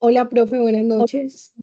Hola, profe, buenas noches.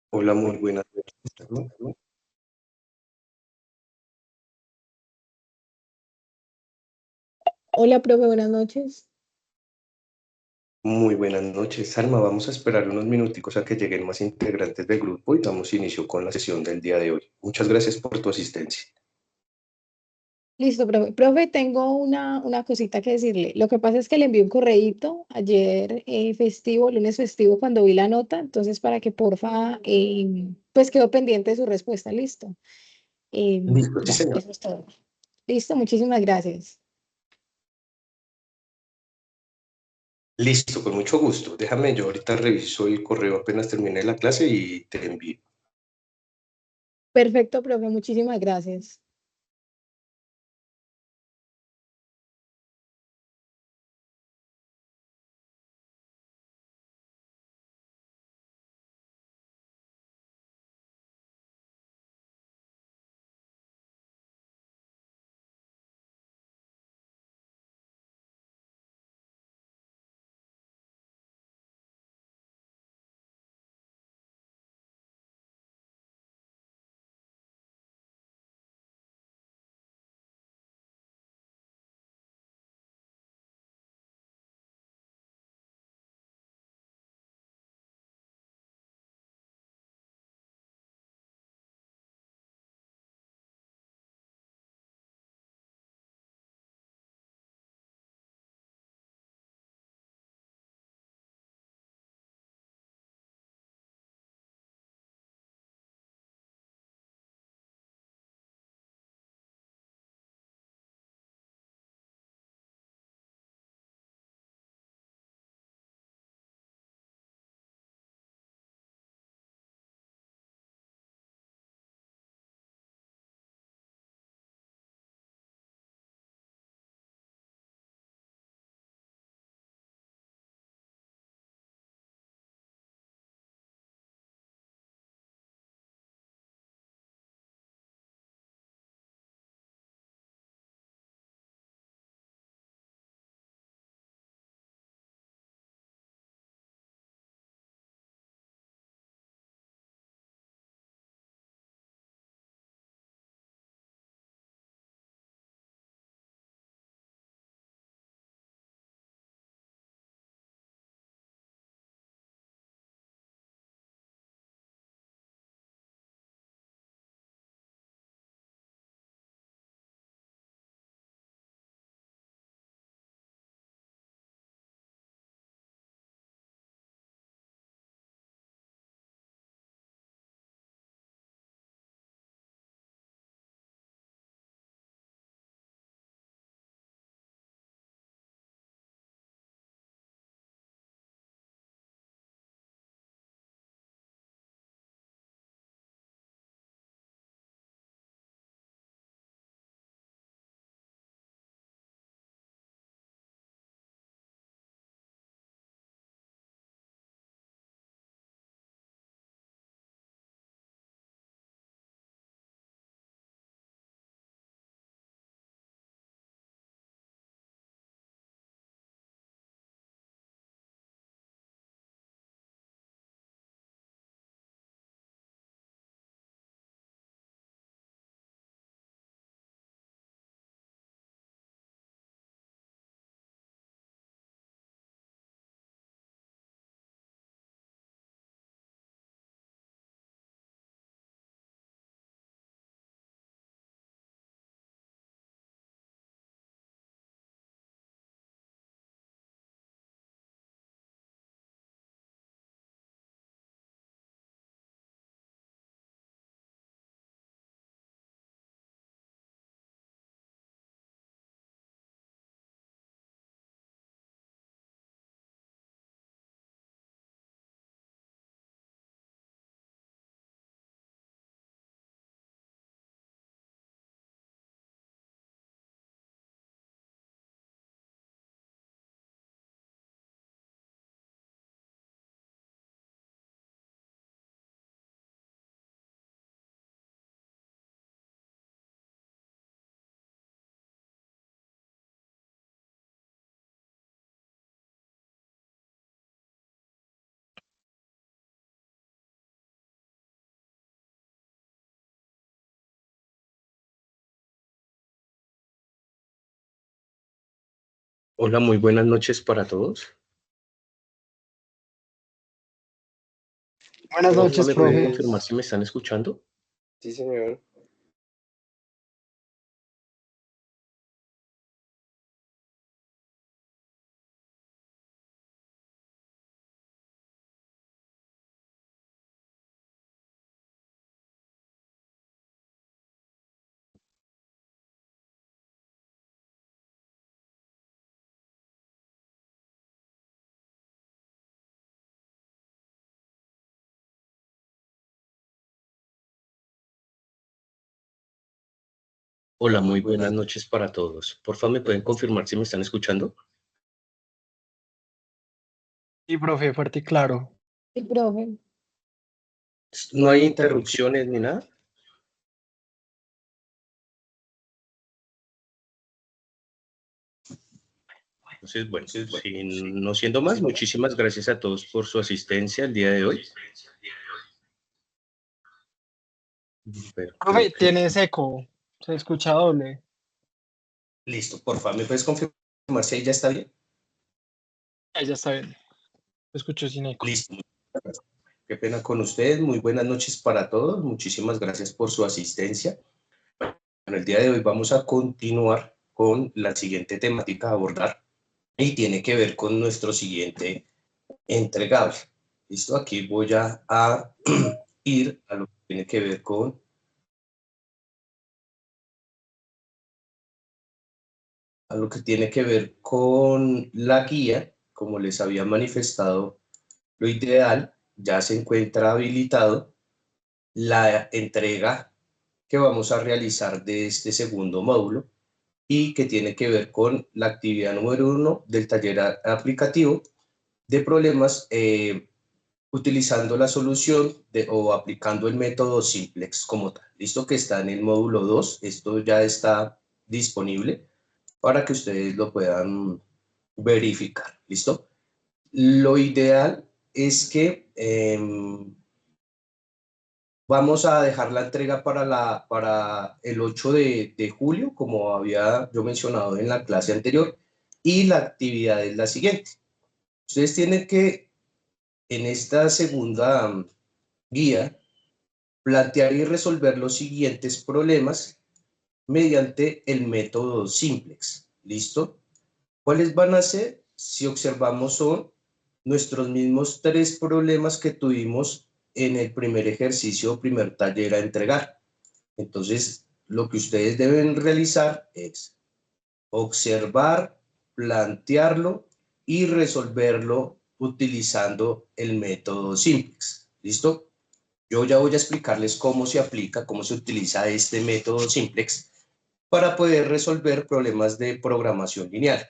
Hola, muy buenas noches, ¿no? Hola, profe, buenas noches. Muy buenas noches, Salma. Vamos a esperar unos minuticos a que lleguen más integrantes del grupo y damos inicio con la sesión del día de hoy. Muchas gracias por tu asistencia. Listo, profe. Profe, tengo una cosita que decirle. Lo que pasa es que le envié un correíto ayer festivo, lunes festivo, cuando vi la nota. Entonces, para que porfa, pues quedo pendiente de su respuesta. Listo. Listo, sí, Ya, señor. eso es todo. Listo, muchísimas gracias. Listo, con mucho gusto. Déjame, yo ahorita reviso el correo apenas termine la clase y te envío. Perfecto, profe, muchísimas gracias. Hola, muy buenas noches para todos. Buenas Porfa, noches, ¿me pueden profe. confirmar si me están escuchando? Sí, señor. Hola, muy buenas noches para todos. Porfa, ¿me pueden confirmar si me están escuchando? Sí, profe, fuerte y claro. Sí, profe. No hay interrupciones ni nada. Entonces, bueno, no siendo más, muchísimas gracias a todos por su asistencia el día de hoy. Profe, tienes eco. Se escucha doble. Listo, porfa, ¿me puedes confirmar si ahí ya está bien? Ya está bien. Se escuchó sin eco. Listo. Qué pena con ustedes. Muy buenas noches para todos. Muchísimas gracias por su asistencia. Bueno, el día de hoy vamos a continuar con la siguiente temática a abordar y tiene que ver con nuestro siguiente entregable. Listo, aquí voy a ir a lo que tiene que ver con la guía. Como les había manifestado, lo ideal ya se encuentra habilitado la entrega que vamos a realizar de este segundo módulo y que tiene que ver con la actividad número 1 del taller aplicativo de problemas utilizando la solución o aplicando el método simplex como tal. Listo, que está en el módulo 2. Esto ya está disponible para que ustedes lo puedan verificar. ¿Listo? Lo ideal es que vamos a dejar la entrega para el 8 de julio, como había yo mencionado en la clase anterior, y la actividad es la siguiente. Ustedes tienen que, en esta segunda guía, plantear y resolver los siguientes problemas mediante el método simplex. ¿Listo? ¿Cuáles van a ser? Si observamos son nuestros mismos 3 problemas que tuvimos en el primer ejercicio o primer taller a entregar. Entonces, lo que ustedes deben realizar es observar, plantearlo y resolverlo utilizando el método simplex. ¿Listo? Yo ya voy a explicarles cómo se aplica, cómo se utiliza este método simplex para poder resolver problemas de programación lineal.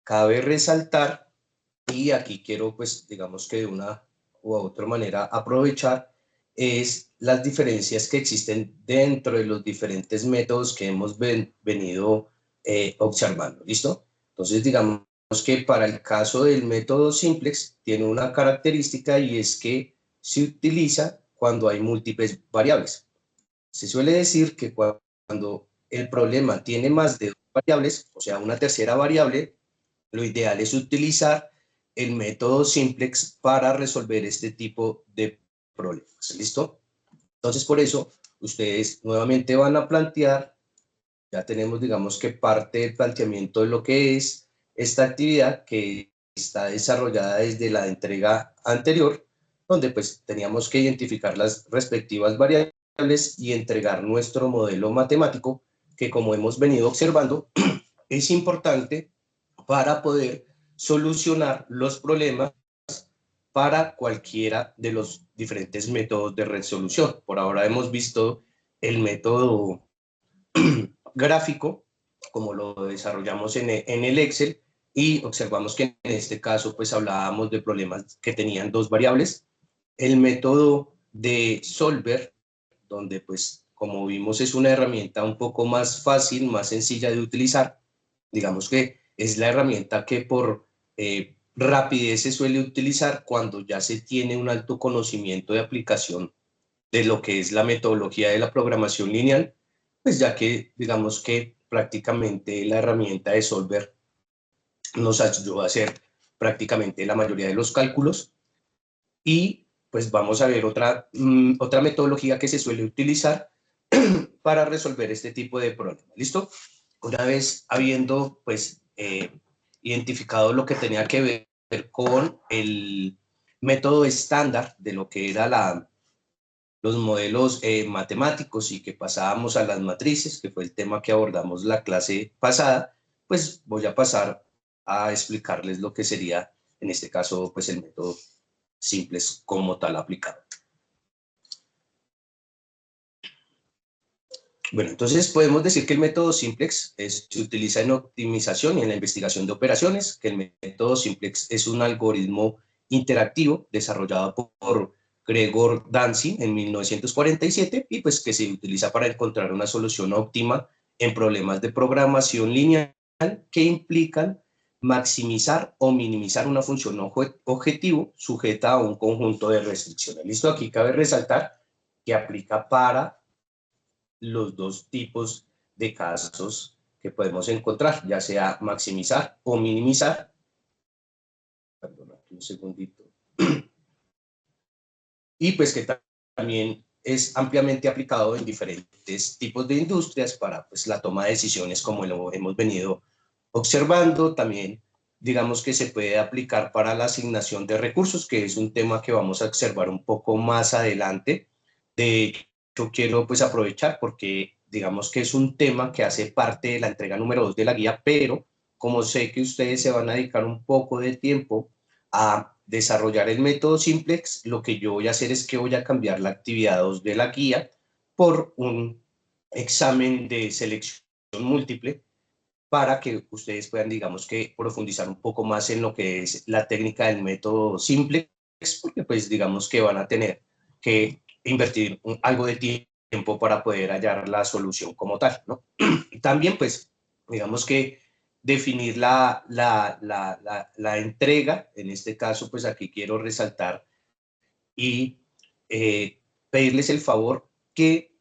Cabe resaltar, y aquí quiero, pues, digamos que de una u otra manera aprovechar, es las diferencias que existen dentro de los diferentes métodos que hemos venido observando. ¿Listo? Entonces, digamos que para el caso del método simplex tiene una característica y es que se utiliza cuando hay múltiples variables. Se suele decir que cuando el problema tiene más de 2 variables, o sea, una tercera variable, lo ideal es utilizar el método simplex para resolver este tipo de problemas. ¿Listo? Entonces, por eso, ustedes nuevamente van a plantear, ya tenemos, digamos que parte del planteamiento de lo que es esta actividad que está desarrollada desde la entrega anterior, donde pues teníamos que identificar las respectivas variables y entregar nuestro modelo matemático, que como hemos venido observando, es importante para poder solucionar los problemas para cualquiera de los diferentes métodos de resolución. Por ahora hemos visto el método gráfico, como lo desarrollamos en el Excel, y observamos que en este caso pues hablábamos de problemas que tenían 2 variables. El método de Solver, donde pues como vimos es una herramienta un poco más fácil, más sencilla de utilizar. Digamos que es la herramienta que por rapidez se suele utilizar cuando ya se tiene un alto conocimiento de aplicación de lo que es la metodología de la programación lineal, pues ya que digamos que prácticamente la herramienta de Solver nos ayudó a hacer prácticamente la mayoría de los cálculos. Y pues vamos a ver otra metodología que se suele utilizar para resolver este tipo de problemas. ¿Listo? Una vez habiendo pues identificado lo que tenía que ver con el método estándar de lo que era los modelos matemáticos y que pasábamos a las matrices, que fue el tema que abordamos la clase pasada, pues voy a pasar a explicarles lo que sería, en este caso, pues el método simples como tal aplicado. Bueno, entonces podemos decir que el método simplex se utiliza en optimización y en la investigación de operaciones, que el método simplex es un algoritmo interactivo desarrollado por Gregor Dancy en 1947 y pues que se utiliza para encontrar una solución óptima en problemas de programación lineal que implican maximizar o minimizar una función objetivo sujeta a un conjunto de restricciones. Listo, aquí cabe resaltar que aplica para los dos tipos de casos que podemos encontrar, ya sea maximizar o minimizar. Perdón, un segundito. Y pues que también es ampliamente aplicado en diferentes tipos de industrias para pues, la toma de decisiones como lo hemos venido observando. También digamos que se puede aplicar para la asignación de recursos, que es un tema que vamos a observar un poco más adelante. De hecho, quiero pues aprovechar porque digamos que es un tema que hace parte de la entrega número 2 de la guía, pero como sé que ustedes se van a dedicar un poco de tiempo a desarrollar el método simplex, lo que yo voy a hacer es que voy a cambiar la actividad 2 de la guía por un examen de selección múltiple para que ustedes puedan, digamos que, profundizar un poco más en lo que es la técnica del método simplex, porque pues digamos que van a tener que invertir algo de tiempo para poder hallar la solución como tal, ¿no? También pues digamos que definir la entrega, en este caso pues aquí quiero resaltar y pedirles el favor que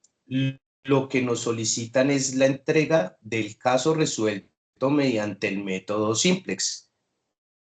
lo que nos solicitan es la entrega del caso resuelto mediante el método simplex.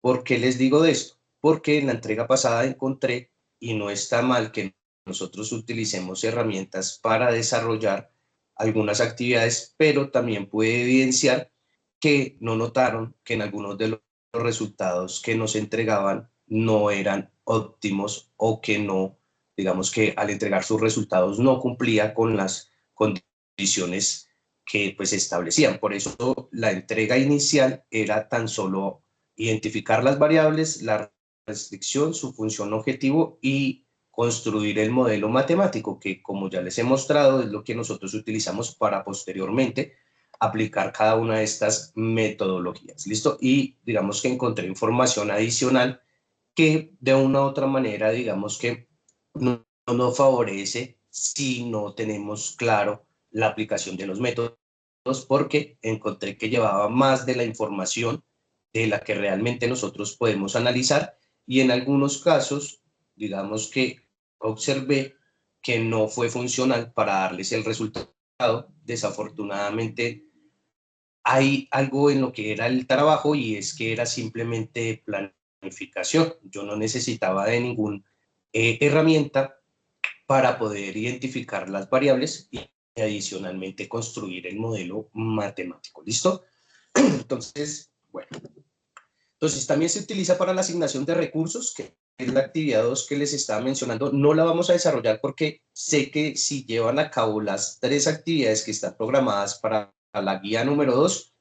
¿Por qué les digo de esto? Porque en la entrega pasada encontré, y no está mal que nosotros utilicemos herramientas para desarrollar algunas actividades, pero también puede evidenciar que no notaron que en algunos de los resultados que nos entregaban no eran óptimos o que no, digamos que al entregar sus resultados no cumplía con las condiciones que pues establecían. Por eso la entrega inicial era tan solo identificar las variables, la restricción, su función objetivo y construir el modelo matemático, que como ya les he mostrado es lo que nosotros utilizamos para posteriormente aplicar cada una de estas metodologías. ¿Listo? Y digamos que encontré información adicional que de una u otra manera, digamos que no nos favorece si no tenemos claro la aplicación de los métodos, porque encontré que llevaba más de la información de la que realmente nosotros podemos analizar y en algunos casos, digamos que observé que no fue funcional para darles el resultado. Desafortunadamente, hay algo en lo que era el trabajo y es que era simplemente planificación. Yo no necesitaba de ninguna herramienta para poder identificar las variables y adicionalmente construir el modelo matemático. ¿Listo? Entonces, bueno. Entonces, también se utiliza para la asignación de recursos, que es la actividad 2 que les estaba mencionando. No la vamos a desarrollar porque sé que si llevan a cabo las 3 actividades que están programadas para la guía número 2,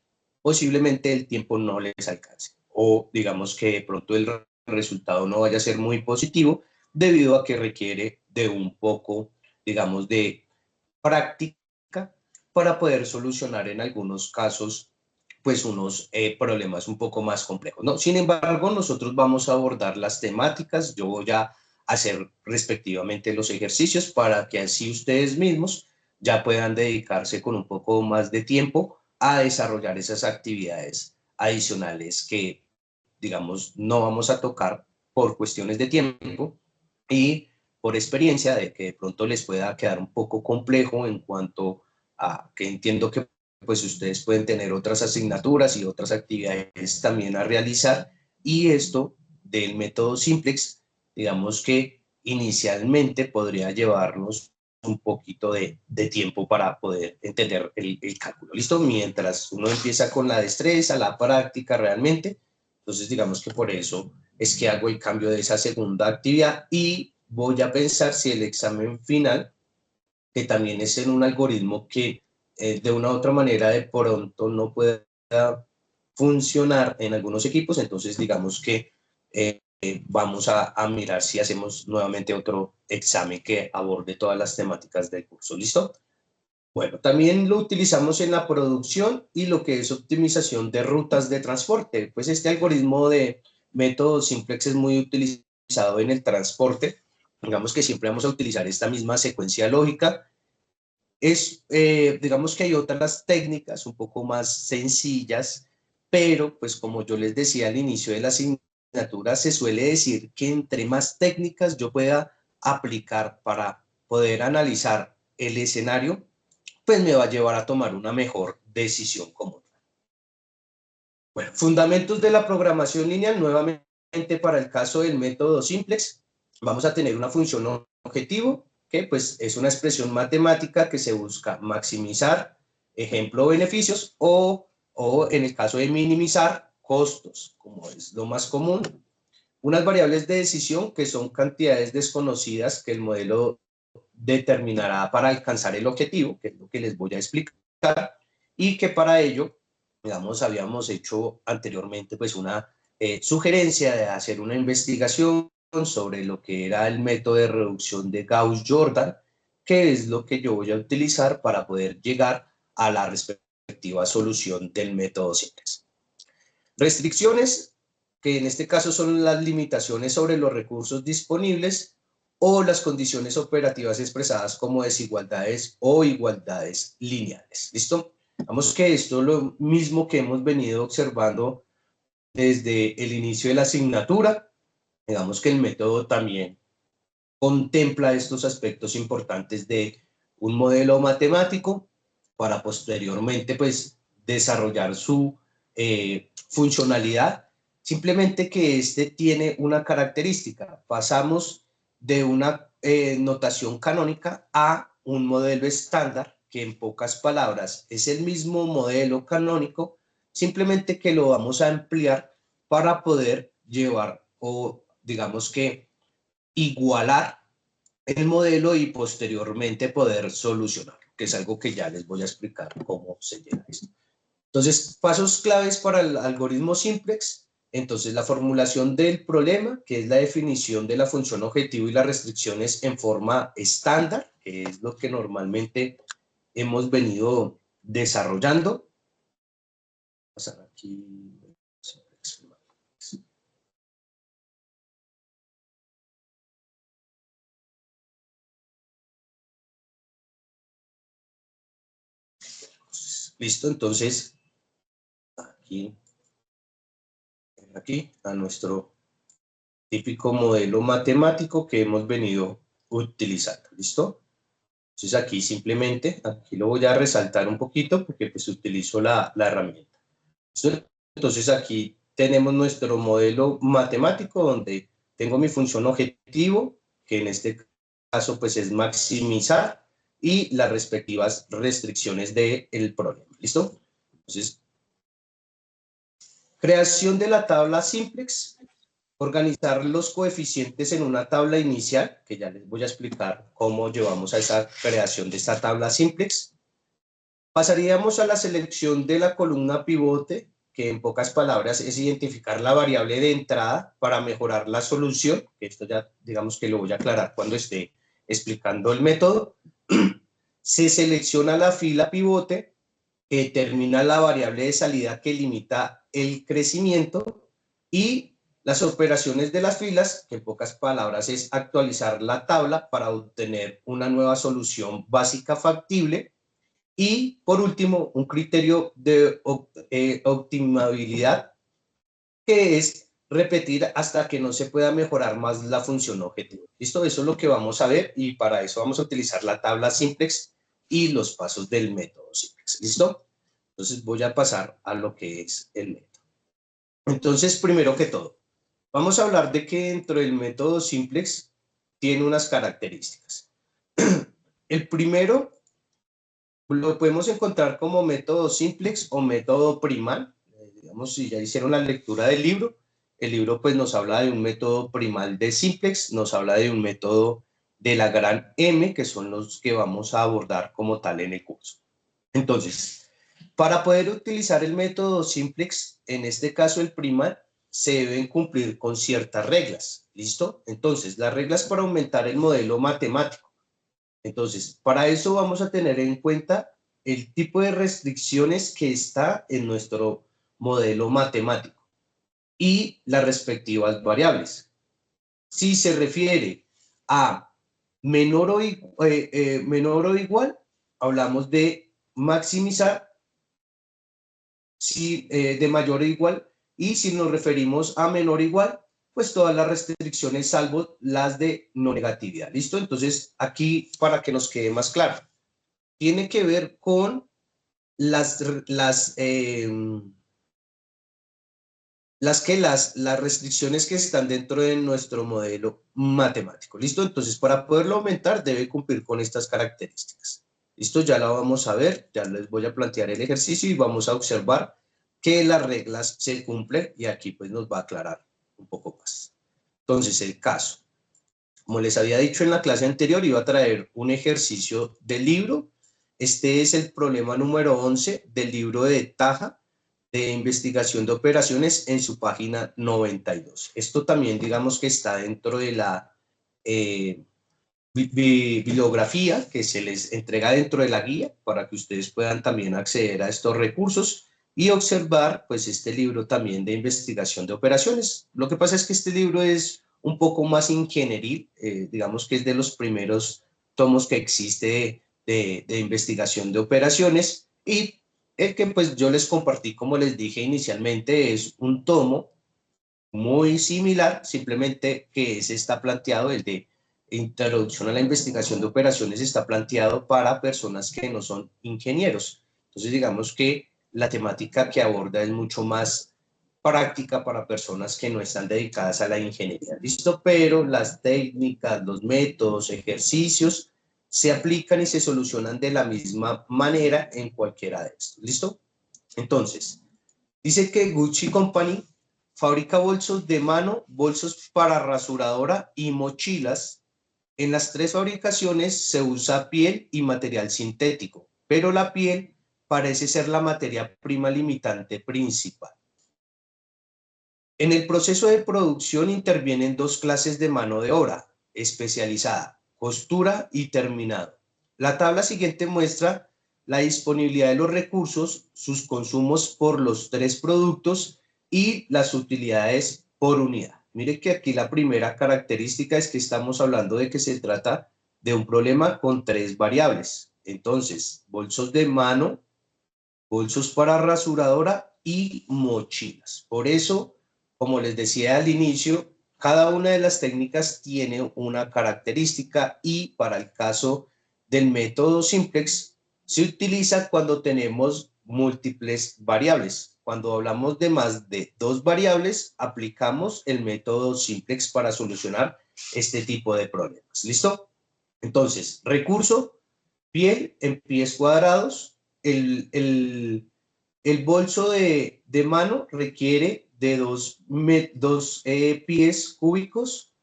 posiblemente el tiempo no les alcance. O digamos que de pronto el resultado no vaya a ser muy positivo debido a que requiere de un poco, digamos, de práctica para poder solucionar en algunos casos pues unos problemas un poco más complejos, ¿no? Sin embargo, nosotros vamos a abordar las temáticas, yo voy a hacer respectivamente los ejercicios para que así ustedes mismos ya puedan dedicarse con un poco más de tiempo a desarrollar esas actividades adicionales que, digamos, no vamos a tocar por cuestiones de tiempo y por experiencia de que de pronto les pueda quedar un poco complejo en cuanto a que entiendo que pues ustedes pueden tener otras asignaturas y otras actividades también a realizar, y esto del método Simplex, digamos que inicialmente podría llevarnos un poquito de tiempo para poder entender el cálculo, ¿listo? Mientras uno empieza con la destreza, la práctica realmente, entonces digamos que por eso es que hago el cambio de esa segunda actividad y voy a pensar si el examen final, que también es en un algoritmo que de una u otra manera de pronto no pueda funcionar en algunos equipos, entonces digamos que vamos a mirar si hacemos nuevamente otro examen que aborde todas las temáticas del curso, ¿listo? Bueno, también lo utilizamos en la producción y lo que es optimización de rutas de transporte. Pues este algoritmo de método Simplex es muy utilizado en el transporte. Digamos que siempre vamos a utilizar esta misma secuencia lógica. Digamos que hay otras técnicas un poco más sencillas, pero pues como yo les decía al inicio de la asignatura, se suele decir que entre más técnicas yo pueda aplicar para poder analizar el escenario, pues me va a llevar a tomar una mejor decisión como tal. Bueno, fundamentos de la programación lineal, nuevamente para el caso del método Simplex, vamos a tener una función objetivo, que pues es una expresión matemática que se busca maximizar, ejemplo, beneficios, o en el caso de minimizar, costos, como es lo más común. Unas variables de decisión que son cantidades desconocidas que el modelo determinará para alcanzar el objetivo, que es lo que les voy a explicar, y que para ello, digamos, habíamos hecho anteriormente pues una sugerencia de hacer una investigación sobre lo que era el método de reducción de Gauss-Jordan, que es lo que yo voy a utilizar para poder llegar a la respectiva solución del método Simplex. Restricciones, que en este caso son las limitaciones sobre los recursos disponibles o las condiciones operativas expresadas como desigualdades o igualdades lineales. ¿Listo? Vamos que esto es lo mismo que hemos venido observando desde el inicio de la asignatura. Digamos que el método también contempla estos aspectos importantes de un modelo matemático para posteriormente pues desarrollar su funcionalidad. Simplemente que este tiene una característica. Pasamos de una notación canónica a un modelo estándar, que en pocas palabras es el mismo modelo canónico, simplemente que lo vamos a ampliar para poder llevar o digamos que igualar el modelo y posteriormente poder solucionar, que es algo que ya les voy a explicar cómo se llega a esto. Entonces, pasos claves para el algoritmo Simplex. Entonces, la formulación del problema, que es la definición de la función objetivo y las restricciones en forma estándar, que es lo que normalmente hemos venido desarrollando. Pasar aquí. Listo, entonces, aquí a nuestro típico modelo matemático que hemos venido utilizando, ¿listo? Entonces aquí simplemente, aquí lo voy a resaltar un poquito porque pues utilizo la herramienta. ¿Listo? Entonces aquí tenemos nuestro modelo matemático donde tengo mi función objetivo, que en este caso pues es maximizar, y las respectivas restricciones del problema, ¿listo? Entonces, creación de la tabla Simplex. Organizar los coeficientes en una tabla inicial, que ya les voy a explicar cómo llevamos a esa creación de esta tabla Simplex. Pasaríamos a la selección de la columna pivote, que en pocas palabras es identificar la variable de entrada para mejorar la solución, que esto ya digamos que lo voy a aclarar cuando esté explicando el método. Se selecciona la fila pivote, que determina la variable de salida que limita el crecimiento, y las operaciones de las filas, que en pocas palabras es actualizar la tabla para obtener una nueva solución básica factible. Y por último, un criterio de optimabilidad, que es repetir hasta que no se pueda mejorar más la función objetivo. ¿Listo? Eso es lo que vamos a ver y para eso vamos a utilizar la tabla Simplex y los pasos del método Simplex. ¿Listo? Entonces voy a pasar a lo que es el método. Entonces, primero que todo, vamos a hablar de que dentro del método simplex tiene unas características. El primero lo podemos encontrar como método simplex o método primal. Digamos, si ya hicieron la lectura del libro, el libro pues nos habla de un método primal de simplex, nos habla de un método de la gran M, que son los que vamos a abordar como tal en el curso. Entonces, para poder utilizar el método simplex, en este caso el primal, se deben cumplir con ciertas reglas. ¿Listo? Entonces, las reglas para aumentar el modelo matemático. Entonces, para eso vamos a tener en cuenta el tipo de restricciones que está en nuestro modelo matemático y las respectivas variables. Si se refiere a menor o igual, hablamos de maximizar, si, de mayor o igual, y si nos referimos a menor o igual, pues todas las restricciones salvo las de no negatividad. ¿Listo? Entonces, aquí para que nos quede más claro, tiene que ver con las restricciones que están dentro de nuestro modelo matemático. ¿Listo? Entonces, para poderlo aumentar, debe cumplir con estas características. ¿Listo? Ya la vamos a ver, ya les voy a plantear el ejercicio y vamos a observar que las reglas se cumplen y aquí pues nos va a aclarar un poco más. Entonces, el caso. Como les había dicho en la clase anterior, iba a traer un ejercicio del libro. Este es el problema número 11 del libro de Taja, de investigación de operaciones, en su página 92. Esto también digamos que está dentro de la bibliografía que se les entrega dentro de la guía para que ustedes puedan también acceder a estos recursos y observar pues este libro también de investigación de operaciones. Lo que pasa es que este libro es un poco más ingenieril, digamos que es de los primeros tomos que existe de investigación de operaciones, y el que pues yo les compartí, como les dije inicialmente, es un tomo muy similar, simplemente que ese está planteado, el de introducción a la investigación de operaciones, está planteado para personas que no son ingenieros. Entonces digamos que la temática que aborda es mucho más práctica para personas que no están dedicadas a la ingeniería. ¿Listo? Pero las técnicas, los métodos, ejercicios se aplican y se solucionan de la misma manera en cualquiera de estos. ¿Listo? Entonces, dice que Gucci Company fabrica bolsos de mano, bolsos para rasuradora y mochilas. En las tres fabricaciones se usa piel y material sintético, pero la piel parece ser la materia prima limitante principal. En el proceso de producción intervienen dos clases de mano de obra especializada, costura y terminado. La tabla siguiente muestra la disponibilidad de los recursos, sus consumos por los tres productos y las utilidades por unidad. Mire que aquí la primera característica es que estamos hablando de que se trata de un problema con tres variables. Entonces, bolsos de mano, bolsos para rasuradora y mochilas. Por eso, como les decía al inicio, cada una de las técnicas tiene una característica y para el caso del método simplex se utiliza cuando tenemos múltiples variables. Cuando hablamos de más de dos variables, aplicamos el método simplex para solucionar este tipo de problemas. ¿Listo? Entonces, recurso, piel en pies cuadrados. El bolso de mano requiere de dos pies cúbicos,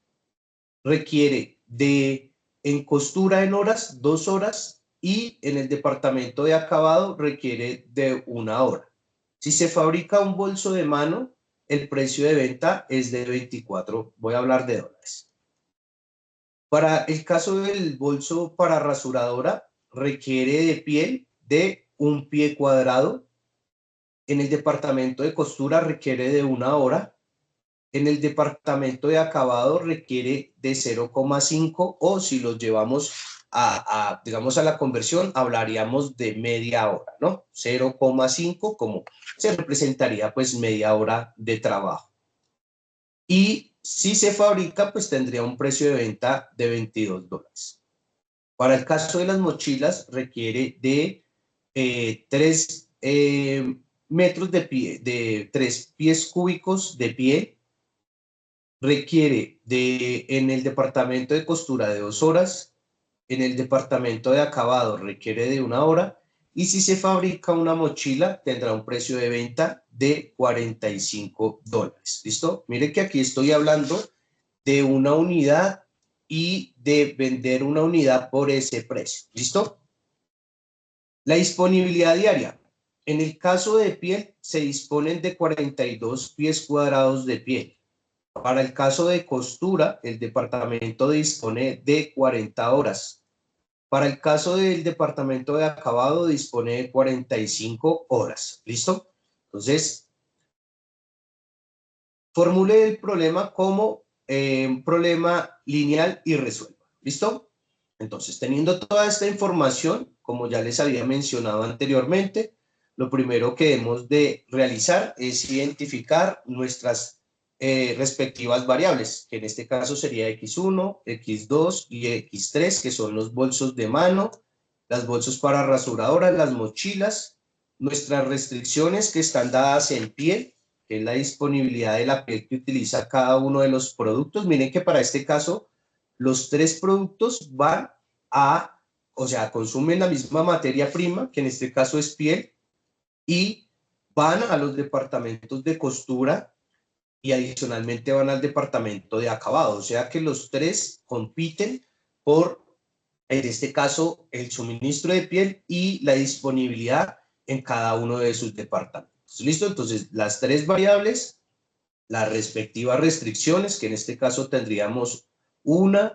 requiere de en costura en horas, 2 horas, y en el departamento de acabado requiere de 1 hora. Si se fabrica un bolso de mano, el precio de venta es de 24, voy a hablar de dólares. Para el caso del bolso para rasuradora, requiere de piel de 1 pie cuadrado. En el departamento de costura requiere de 1 hora. En el departamento de acabado requiere de 0,5, o si los llevamos digamos, a la conversión, hablaríamos de media hora, ¿no? 0,5 como se representaría pues media hora de trabajo. Y si se fabrica, pues tendría un precio de venta de 22 dólares. Para el caso de las mochilas requiere de 3 metros de pie, de 3 pies cúbicos de piel, requiere en el departamento de costura de 2 horas, en el departamento de acabado requiere de 1 hora, y si se fabrica una mochila tendrá un precio de venta de $45. ¿Listo? Mire que aquí estoy hablando de una unidad y de vender una unidad por ese precio. ¿Listo? La disponibilidad diaria. En el caso de piel, se disponen de 42 pies cuadrados de piel. Para el caso de costura, el departamento dispone de 40 horas. Para el caso del departamento de acabado, dispone de 45 horas. ¿Listo? Entonces, formule el problema como un problema lineal y resuelva. ¿Listo? Entonces, teniendo toda esta información, como ya les había mencionado anteriormente, lo primero que debemos de realizar es identificar nuestras respectivas variables, que en este caso sería X1, X2 y X3, que son los bolsos de mano, las bolsos para rasuradora, las mochilas, nuestras restricciones que están dadas en piel, que es la disponibilidad de la piel que utiliza cada uno de los productos. Miren que para este caso, los 3 productos van o sea, consumen la misma materia prima, que en este caso es piel, y van a los departamentos de costura y adicionalmente van al departamento de acabado. O sea que los 3 compiten por, en este caso, el suministro de piel y la disponibilidad en cada uno de sus departamentos. ¿Listo? Entonces, las 3 variables, las respectivas restricciones, que en este caso tendríamos 1,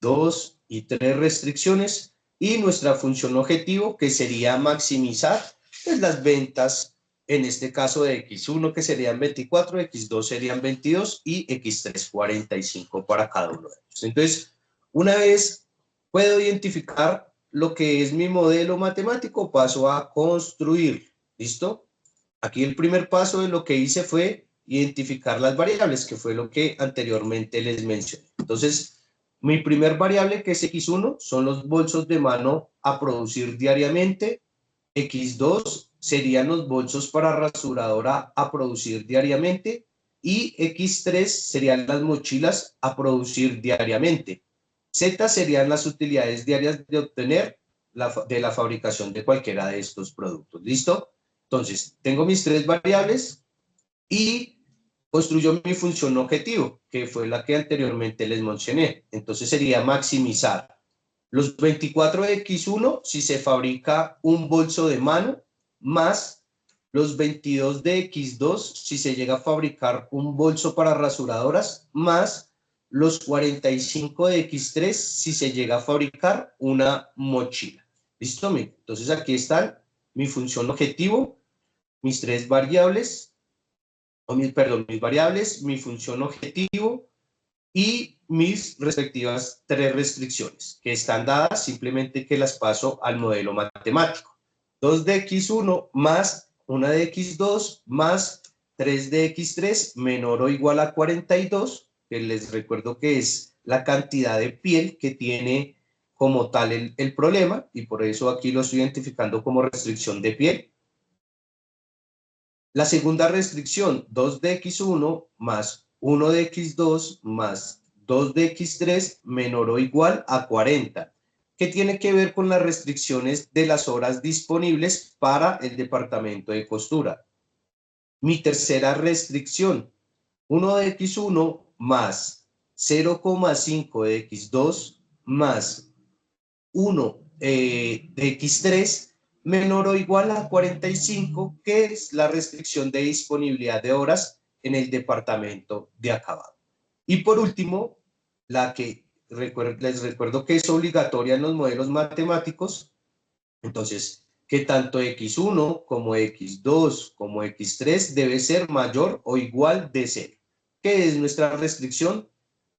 2 y 3 restricciones, y nuestra función objetivo, que sería maximizar pues, las ventas, en este caso de X1, que serían 24, X2 serían 22 y X3 45 para cada uno de ellos. Entonces, una vez puedo identificar lo que es mi modelo matemático, paso a construir. ¿Listo? Aquí el primer paso de lo que hice fue identificar las variables, que fue lo que anteriormente les mencioné. Entonces, mi primer variable, que es X1, son los bolsos de mano a producir diariamente. X2 serían los bolsos para rasuradora a producir diariamente. Y X3 serían las mochilas a producir diariamente. Z serían las utilidades diarias de obtener de la fabricación de cualquiera de estos productos. ¿Listo? Entonces, tengo mis 3 variables y construyo mi función objetivo, que fue la que anteriormente les mencioné. Entonces sería maximizar los 24 de X1 si se fabrica un bolso de mano, más los 22 de X2 si se llega a fabricar un bolso para rasuradoras, más los 45 de X3 si se llega a fabricar una mochila. ¿Listo? Entonces aquí están mi función objetivo, mis 3 variables, mis variables, mi función objetivo y mis respectivas 3 restricciones, que están dadas, simplemente que las paso al modelo matemático. 2 de X1 más 1 de X2 más 3 de X3 menor o igual a 42, que les recuerdo que es la cantidad de piel que tiene como tal el problema, y por eso aquí lo estoy identificando como restricción de piel. La segunda restricción, 2 de X1 más 1 de X2 más 2 de X3 menor o igual a 40, que tiene que ver con las restricciones de las horas disponibles para el departamento de costura. Mi tercera restricción, 1 de X1 más 0,5 de X2 más 1 de X3 menor o igual a 45, que es la restricción de disponibilidad de horas en el departamento de acabado. Y por último, la que les recuerdo que es obligatoria en los modelos matemáticos, entonces, que tanto X1 como X2 como X3 debe ser mayor o igual de 0, que es nuestra restricción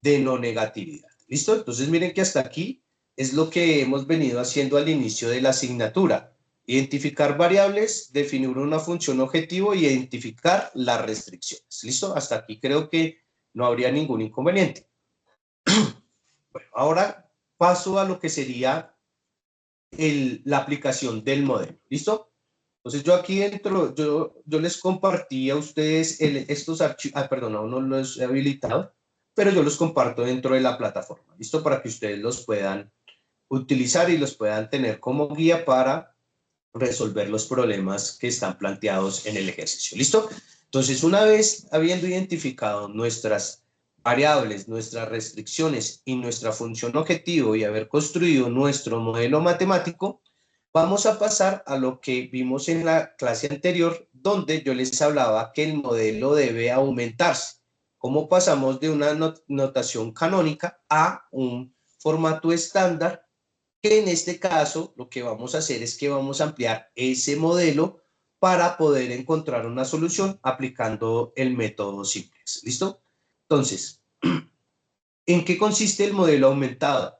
de no negatividad. ¿Listo? Entonces, miren que hasta aquí es lo que hemos venido haciendo al inicio de la asignatura. Identificar variables, definir una función objetivo y identificar las restricciones. ¿Listo? Hasta aquí creo que no habría ningún inconveniente. Bueno, ahora paso a lo que sería la aplicación del modelo. ¿Listo? Entonces yo aquí dentro, yo les compartí a ustedes estos archivos, perdón, aún no los he habilitado, pero yo los comparto dentro de la plataforma, ¿listo? Para que ustedes los puedan utilizar y los puedan tener como guía para resolver los problemas que están planteados en el ejercicio, ¿listo? Entonces, una vez habiendo identificado nuestras variables, nuestras restricciones y nuestra función objetivo y haber construido nuestro modelo matemático, vamos a pasar a lo que vimos en la clase anterior, donde yo les hablaba que el modelo debe aumentarse. ¿Cómo pasamos de una notación canónica a un formato estándar? Que en este caso lo que vamos a hacer es que vamos a ampliar ese modelo para poder encontrar una solución aplicando el método simplex. ¿Listo? Entonces, ¿en qué consiste el modelo aumentado?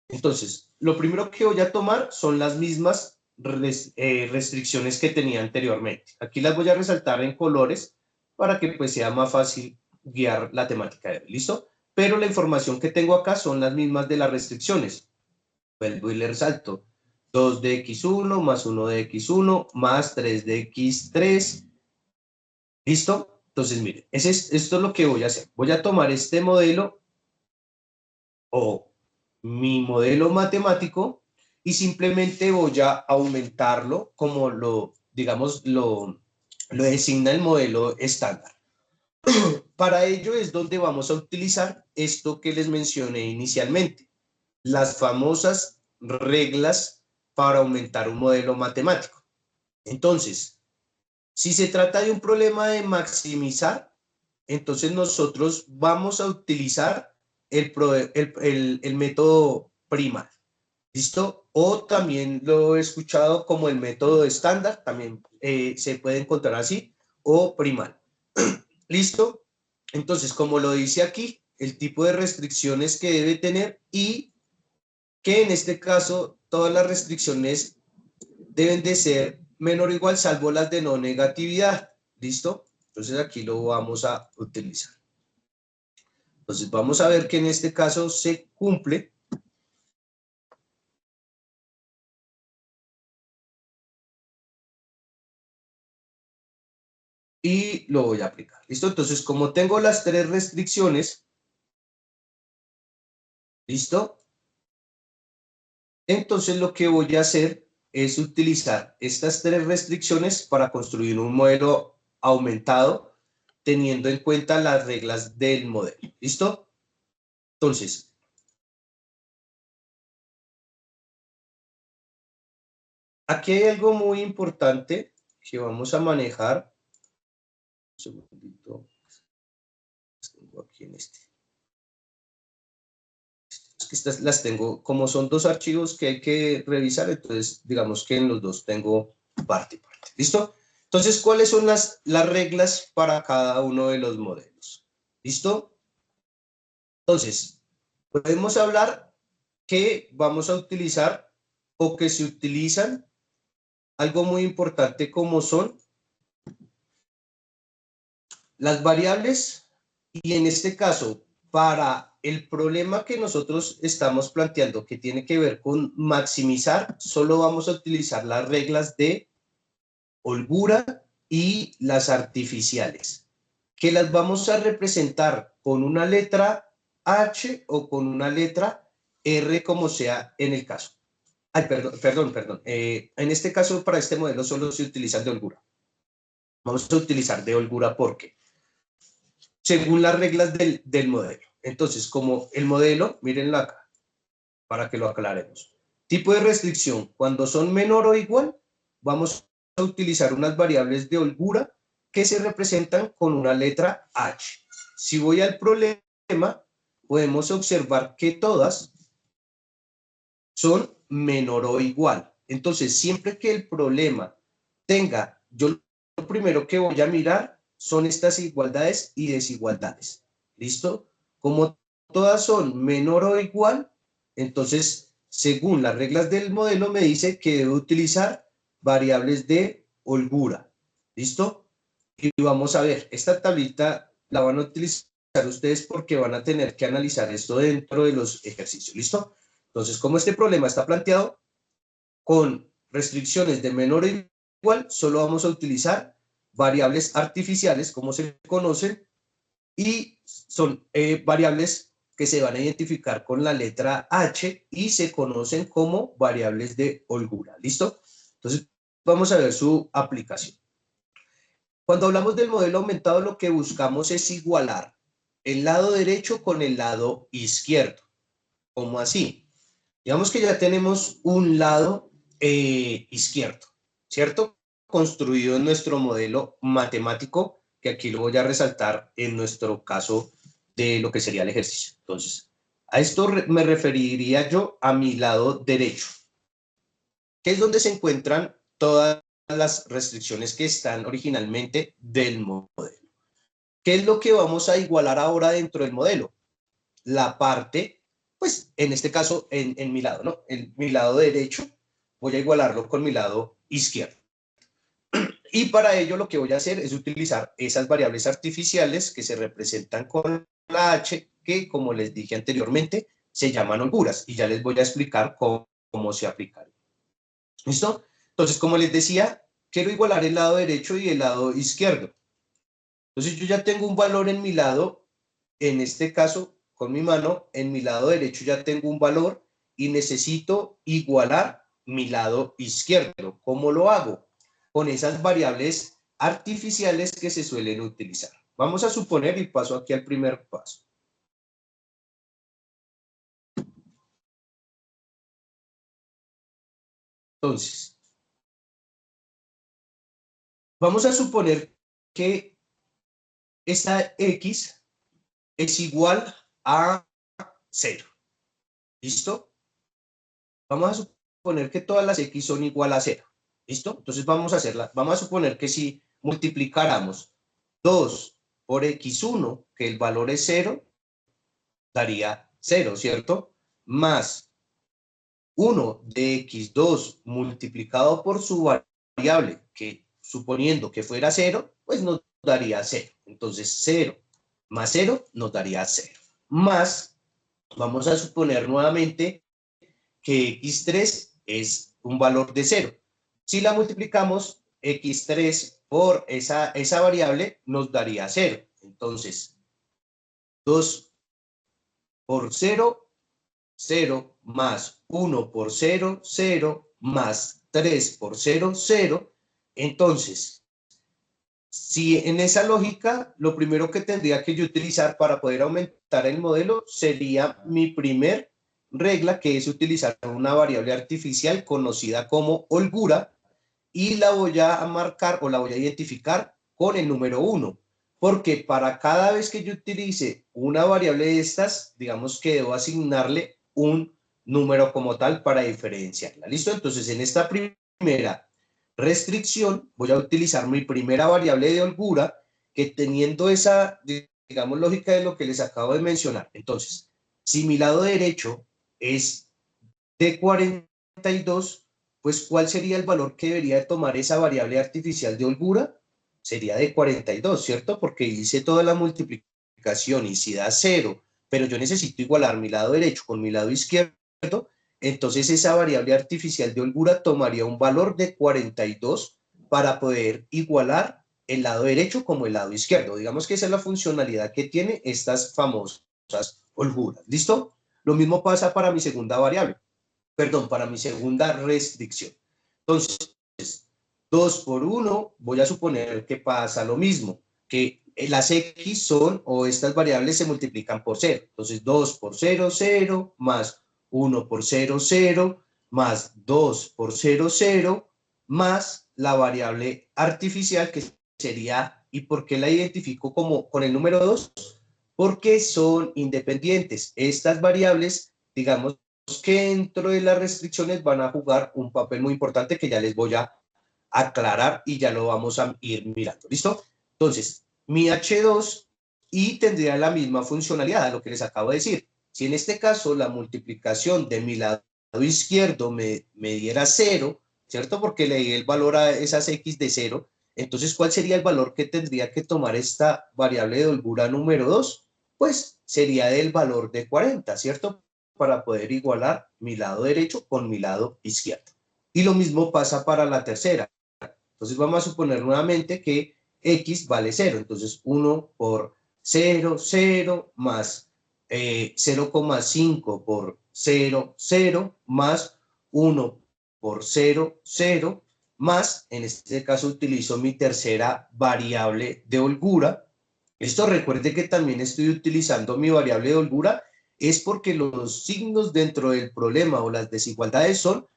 Entonces, lo primero que voy a tomar son las mismas restricciones que tenía anteriormente. Aquí las voy a resaltar en colores para que pues sea más fácil guiar la temática de hoy. ¿Listo? Pero la información que tengo acá son las mismas de las restricciones. Vuelvo y le resalto. 2 de x1 más 1 de x1 más 3 de x3. ¿Listo? Entonces, mire, esto es lo que voy a hacer. Voy a tomar este modelo o mi modelo matemático y simplemente voy a aumentarlo como digamos, lo designa el modelo estándar. Para ello es donde vamos a utilizar esto que les mencioné inicialmente, las famosas reglas para aumentar un modelo matemático. Entonces, si se trata de un problema de maximizar, entonces nosotros vamos a utilizar el método primal. ¿Listo? O también lo he escuchado como el método estándar, también se puede encontrar así, o primal. ¿Listo? Entonces, como lo dice aquí, el tipo de restricciones que debe tener y que en este caso todas las restricciones deben de ser menor o igual salvo las de no negatividad. ¿Listo? Entonces aquí lo vamos a utilizar. Entonces vamos a ver que en este caso se cumple. Y lo voy a aplicar. ¿Listo? Entonces como tengo las tres restricciones, ¿listo? Entonces lo que voy a hacer es utilizar estas tres restricciones para construir un modelo aumentado teniendo en cuenta las reglas del modelo. ¿Listo? Entonces, aquí hay algo muy importante que vamos a manejar. Un segundito. Las tengo aquí en este. Es que estas las tengo, como son dos archivos que hay que revisar, entonces digamos que en los dos tengo parte y parte. ¿Listo? Entonces, ¿cuáles son las reglas para cada uno de los modelos? ¿Listo? Entonces, podemos hablar que vamos a utilizar o que se utilizan algo muy importante como son las variables y en este caso, para el problema que nosotros estamos planteando que tiene que ver con maximizar, solo vamos a utilizar las reglas de holgura y las artificiales, que las vamos a representar con una letra H o con una letra R, como sea en el caso. Ay, perdón. En este caso, para este modelo solo se utilizan de holgura. Vamos a utilizar de holgura porque, según las reglas del modelo. Entonces, como el modelo, mírenlo acá, para que lo aclaremos. Tipo de restricción, cuando son menor o igual, vamos a utilizar unas variables de holgura que se representan con una letra H. Si voy al problema, podemos observar que todas son menor o igual. Entonces, siempre que el problema tenga, yo lo primero que voy a mirar son estas igualdades y desigualdades. ¿Listo? Como todas son menor o igual, entonces, según las reglas del modelo, me dice que debo utilizar variables de holgura. ¿Listo? Y vamos a ver, esta tablita la van a utilizar ustedes porque van a tener que analizar esto dentro de los ejercicios. ¿Listo? Entonces, como este problema está planteado con restricciones de menor o igual, solo vamos a utilizar variables artificiales, como se conocen, y son variables que se van a identificar con la letra H y se conocen como variables de holgura. ¿Listo? Entonces, vamos a ver su aplicación. Cuando hablamos del modelo aumentado, lo que buscamos es igualar el lado derecho con el lado izquierdo. ¿Cómo así? Digamos que ya tenemos un lado izquierdo, ¿cierto? Construido en nuestro modelo matemático, que aquí lo voy a resaltar en nuestro caso de lo que sería el ejercicio. Entonces, a esto me referiría yo a mi lado derecho, que es donde se encuentran todas las restricciones que están originalmente del modelo. ¿Qué es lo que vamos a igualar ahora dentro del modelo? La parte, pues en este caso en mi lado, ¿no? En mi lado derecho voy a igualarlo con mi lado izquierdo. Y para ello lo que voy a hacer es utilizar esas variables artificiales que se representan con la H, que como les dije anteriormente, se llaman holguras. Y ya les voy a explicar cómo se aplican. ¿Listo? Entonces, como les decía, quiero igualar el lado derecho y el lado izquierdo. Entonces, yo ya tengo un valor en mi lado, en este caso, con mi mano, en mi lado derecho ya tengo un valor y necesito igualar mi lado izquierdo. ¿Cómo lo hago? Con esas variables artificiales que se suelen utilizar. Vamos a suponer, y paso aquí al primer paso. Entonces, vamos a suponer que esta X es igual a 0. ¿Listo? Vamos a suponer que todas las X son igual a 0. ¿Listo? Entonces vamos a hacerla. Vamos a suponer que si multiplicáramos 2 por X1, que el valor es 0, daría 0, ¿cierto? Más 1 de X2 multiplicado por su variable, que suponiendo que fuera 0, pues nos daría 0. Entonces 0 más 0 nos daría 0. Más, vamos a suponer nuevamente que X3 es un valor de 0. Si la multiplicamos, X3 por esa variable nos daría 0. Entonces, 2 por 0, 0, más 1 por 0, 0, más 3 por 0, 0. Entonces, si en esa lógica, lo primero que tendría que yo utilizar para poder aumentar el modelo sería mi primer regla, que es utilizar una variable artificial conocida como holgura, y la voy a marcar o la voy a identificar con el número 1, porque para cada vez que yo utilice una variable de estas, digamos que debo asignarle un número como tal para diferenciarla. ¿Listo? Entonces, en esta primera restricción voy a utilizar mi primera variable de holgura, que teniendo esa, digamos, lógica de lo que les acabo de mencionar. Entonces, si mi lado derecho es de 42, pues ¿cuál sería el valor que debería de tomar esa variable artificial de holgura? Sería de 42, ¿cierto? Porque hice toda la multiplicación y si da 0, pero yo necesito igualar mi lado derecho con mi lado izquierdo, entonces esa variable artificial de holgura tomaría un valor de 42 para poder igualar el lado derecho como el lado izquierdo. Digamos que esa es la funcionalidad que tiene estas famosas holguras. ¿Listo? Lo mismo pasa para mi segunda variable. Perdón, para mi segunda restricción. Entonces, 2 por 1, voy a suponer que pasa lo mismo, que las X son, o estas variables se multiplican por 0. Entonces, 2 por 0, 0, más 1 por 0, 0, más 2 por 0, 0, más la variable artificial que sería, ¿y por qué la identifico como con el número 2? Porque son independientes. Estas variables, digamos, que dentro de las restricciones van a jugar un papel muy importante que ya les voy a aclarar y ya lo vamos a ir mirando. ¿Listo? Entonces, mi H2 y tendría la misma funcionalidad a lo que les acabo de decir. Si en este caso la multiplicación de mi lado izquierdo me diera 0, ¿cierto? Porque le di el valor a esas X de 0, entonces, ¿cuál sería el valor que tendría que tomar esta variable de holgura número 2? Pues sería del valor de 40, ¿cierto? Para poder igualar mi lado derecho con mi lado izquierdo. Y lo mismo pasa para la tercera. Entonces vamos a suponer nuevamente que X vale 0. Entonces 1 por 0, 0 más 0,5 por 0, 0 más 1 por 0, 0 más, en este caso utilizo mi tercera variable de holgura. Esto recuerde que también estoy utilizando mi variable de holgura, es porque los signos dentro del problema o las desigualdades son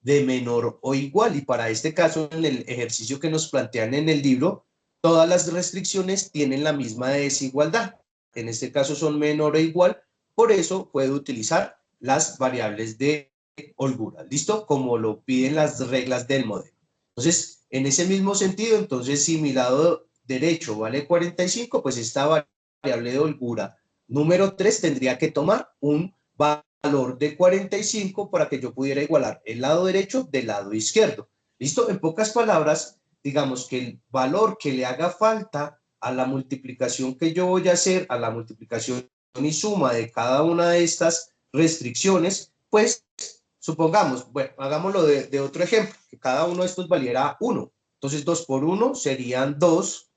de menor o igual, y para este caso, en el ejercicio que nos plantean en el libro, todas las restricciones tienen la misma desigualdad. En este caso son menor o igual, por eso puedo utilizar las variables de holgura. ¿Listo? Como lo piden las reglas del modelo. Entonces, en ese mismo sentido, entonces, si mi lado derecho vale 45, pues esta variable de holgura número 3 tendría que tomar un valor de 45 para que yo pudiera igualar el lado derecho del lado izquierdo. ¿Listo? En pocas palabras, digamos que el valor que le haga falta a la multiplicación que yo voy a hacer, a la multiplicación y suma de cada una de estas restricciones, pues supongamos, bueno, hagámoslo de otro ejemplo, que cada uno de estos valiera 1. Entonces 2 por 1 serían 2,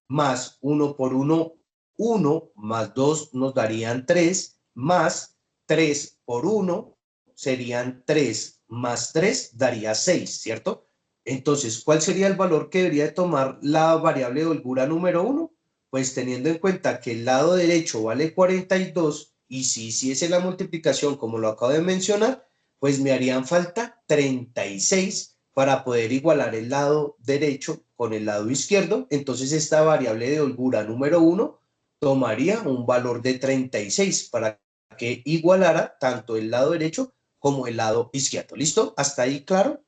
más 1 por 1, 1, más 2 nos darían 3, más 3 por 1 serían 3, más 3 daría 6, ¿cierto? Entonces, ¿cuál sería el valor que debería de tomar la variable de holgura número 1? Pues teniendo en cuenta que el lado derecho vale 42 y si hiciese la multiplicación como lo acabo de mencionar, pues me harían falta 36 para poder igualar el lado derecho con el lado izquierdo. Entonces esta variable de holgura número 1 tomaría un valor de 36 para que igualara tanto el lado derecho como el lado izquierdo. ¿Listo? ¿Hasta ahí claro?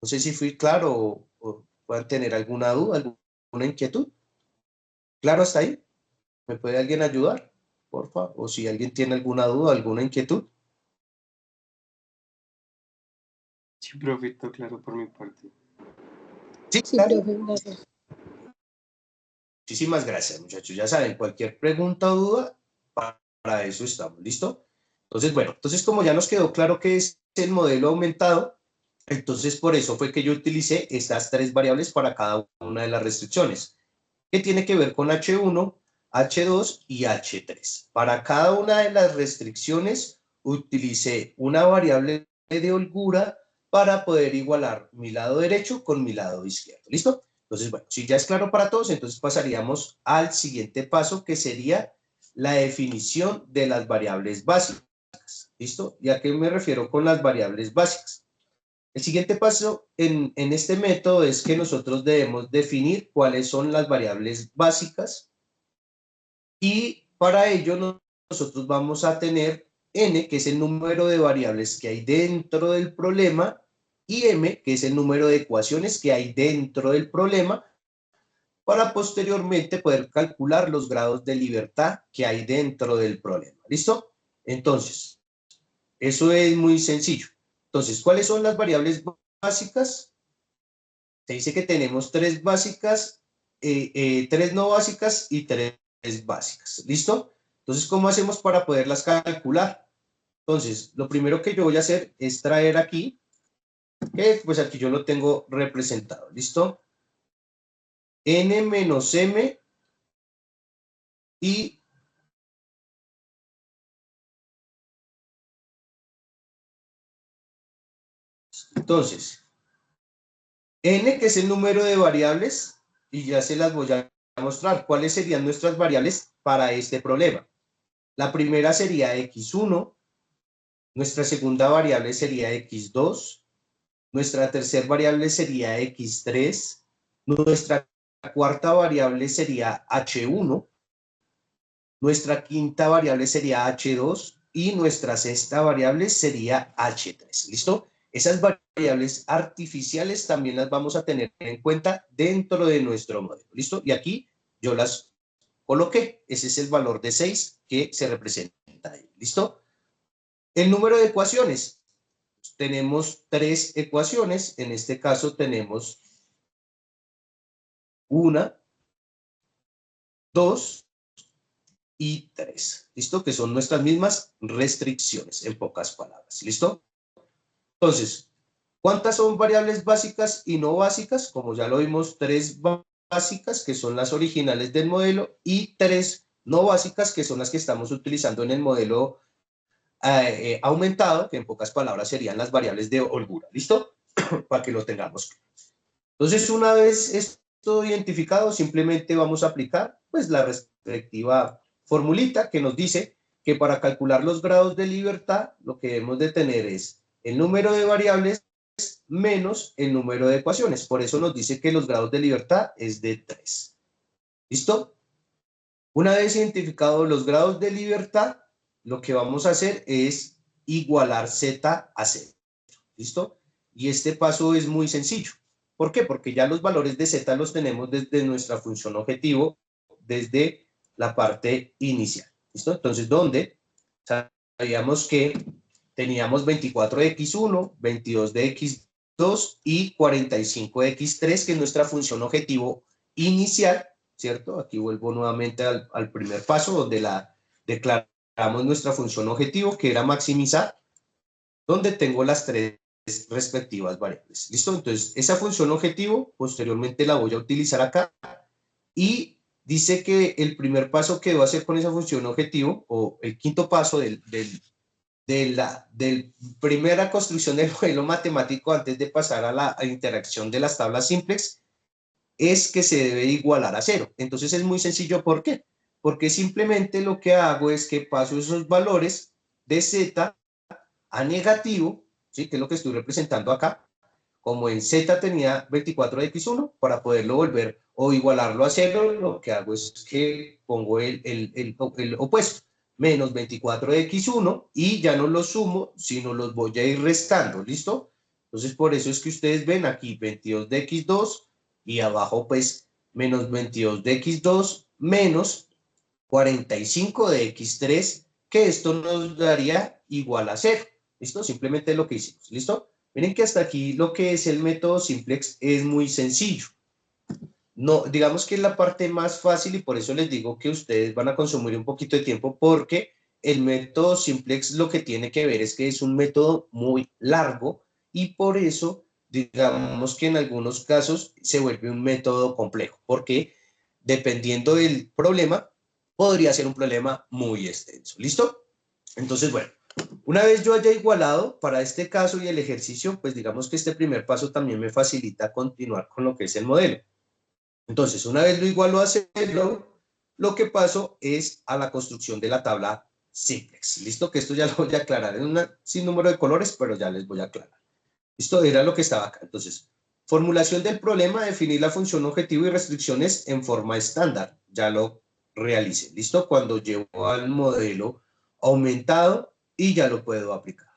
No sé si fui claro o puedan tener alguna duda, alguna inquietud. ¿Claro hasta ahí? ¿Me puede alguien ayudar? Por favor. O si alguien tiene alguna duda, alguna inquietud. Sí, profito, claro, por mi parte. Sí, Sí, claro. profe, gracias. Muchísimas gracias, muchachos. Ya saben, cualquier pregunta o duda, para eso estamos. ¿Listo? Entonces, bueno, entonces como ya nos quedó claro que es el modelo aumentado, entonces por eso fue que yo utilicé estas tres variables para cada una de las restricciones, que tiene que ver con H1, H2 y H3. Para cada una de las restricciones utilicé una variable de holgura para poder igualar mi lado derecho con mi lado izquierdo. ¿Listo? Entonces, bueno, si ya es claro para todos, entonces pasaríamos al siguiente paso, que sería la definición de las variables básicas. ¿Listo? ¿Y a qué me refiero con las variables básicas? El siguiente paso en este método es que nosotros debemos definir cuáles son las variables básicas y para ello nosotros vamos a tener n, que es el número de variables que hay dentro del problema, y m, que es el número de ecuaciones que hay dentro del problema, para posteriormente poder calcular los grados de libertad que hay dentro del problema. ¿Listo? Entonces, eso es muy sencillo. Entonces, ¿cuáles son las variables básicas? Se dice que tenemos tres básicas, tres no básicas y tres básicas. ¿Listo? Entonces, ¿cómo hacemos para poderlas calcular? Entonces, lo primero que yo voy a hacer es traer aquí, que pues aquí yo lo tengo representado. ¿Listo? N menos M y entonces, n, que es el número de variables, y ya se las voy a mostrar. ¿Cuáles serían nuestras variables para este problema? La primera sería x1, nuestra segunda variable sería x2, nuestra tercera variable sería x3, nuestra cuarta variable sería h1, nuestra quinta variable sería h2 y nuestra sexta variable sería h3. ¿Listo? Esas variables artificiales también las vamos a tener en cuenta dentro de nuestro modelo. ¿Listo? Y aquí yo las coloqué. Ese es el valor de 6 que se representa ahí. ¿Listo? El número de ecuaciones. Tenemos tres ecuaciones. En este caso tenemos una, dos y 3. ¿Listo? Que son nuestras mismas restricciones, en pocas palabras. ¿Listo? Entonces, ¿Cuántas son variables básicas y no básicas? Como ya lo vimos, 3 básicas, que son las originales del modelo, y 3 no básicas, que son las que estamos utilizando en el modelo aumentado, que en pocas palabras serían las variables de holgura. ¿Listo? Para que lo tengamos. Entonces, una vez esto identificado, simplemente vamos a aplicar pues, la respectiva formulita que nos dice que para calcular los grados de libertad, lo que debemos de tener es el número de variables menos el número de ecuaciones. Por eso nos dice que los grados de libertad es de 3. ¿Listo? Una vez identificados los grados de libertad, lo que vamos a hacer es igualar z a 0. ¿Listo? Y este paso es muy sencillo. ¿Por qué? Porque ya los valores de z los tenemos desde nuestra función objetivo, desde la parte inicial. ¿Listo? Entonces, ¿dónde? Sabíamos que teníamos 24 de x1, 22 de x2 y 45 de x3, que es nuestra función objetivo inicial, ¿cierto? Aquí vuelvo nuevamente al primer paso, donde declaramos nuestra función objetivo, que era maximizar, donde tengo las 3 respectivas variables. ¿Listo? Entonces, esa función objetivo, posteriormente la voy a utilizar acá, y dice que el primer paso que debo hacer con esa función objetivo, o el quinto paso de la primera construcción del modelo matemático antes de pasar a la interacción de las tablas simplex, es que se debe igualar a 0. Entonces es muy sencillo. ¿Por qué? Porque simplemente lo que hago es que paso esos valores de z a negativo, ¿sí? Que es lo que estoy representando acá. Como en z tenía 24 de x1, para poderlo volver o igualarlo a 0, lo que hago es que pongo el opuesto, menos 24 de x1, y ya no los sumo, sino los voy a ir restando. ¿Listo? Entonces, por eso es que ustedes ven aquí 22 de x2, y abajo pues menos 22 de x2 menos 45 de x3, que esto nos daría igual a 0. ¿Listo? Simplemente lo que hicimos. ¿Listo? Miren que hasta aquí lo que es el método simplex es muy sencillo. No, digamos que es la parte más fácil, y por eso les digo que ustedes van a consumir un poquito de tiempo, porque el método simplex lo que tiene que ver es que es un método muy largo, y por eso digamos que en algunos casos se vuelve un método complejo, porque dependiendo del problema, podría ser un problema muy extenso. ¿Listo? Entonces, bueno, una vez yo haya igualado para este caso y el ejercicio, pues digamos que este primer paso también me facilita continuar con lo que es el modelo. Entonces, una vez lo igualo a 0, lo que paso es a la construcción de la tabla simplex. ¿Listo? Que esto ya lo voy a aclarar en un sinnúmero de colores, pero ya les voy a aclarar. Esto era lo que estaba acá. Entonces, formulación del problema, definir la función objetivo y restricciones en forma estándar. Ya lo realicé. ¿Listo? Cuando llevo al modelo aumentado y ya lo puedo aplicar.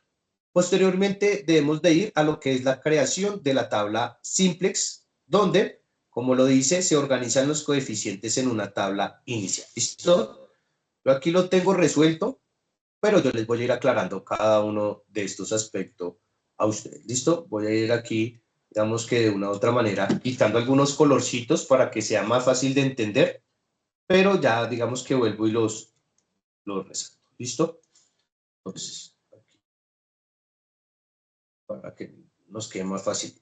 Posteriormente, debemos de ir a lo que es la creación de la tabla simplex, donde, como lo dice, se organizan los coeficientes en una tabla inicial. ¿Listo? Yo aquí lo tengo resuelto, pero yo les voy a ir aclarando cada uno de estos aspectos a ustedes. ¿Listo? Voy a ir aquí, digamos que de una u otra manera, quitando algunos colorcitos para que sea más fácil de entender, pero ya digamos que vuelvo y los resalto. ¿Listo? Entonces, aquí, para que nos quede más fácil.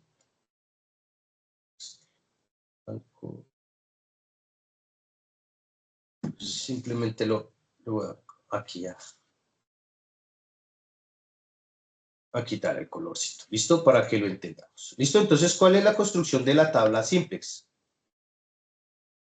Simplemente lo voy aquí a quitar el colorcito. ¿Listo? Para que lo entendamos. ¿Listo? Entonces, ¿cuál es la construcción de la tabla simplex?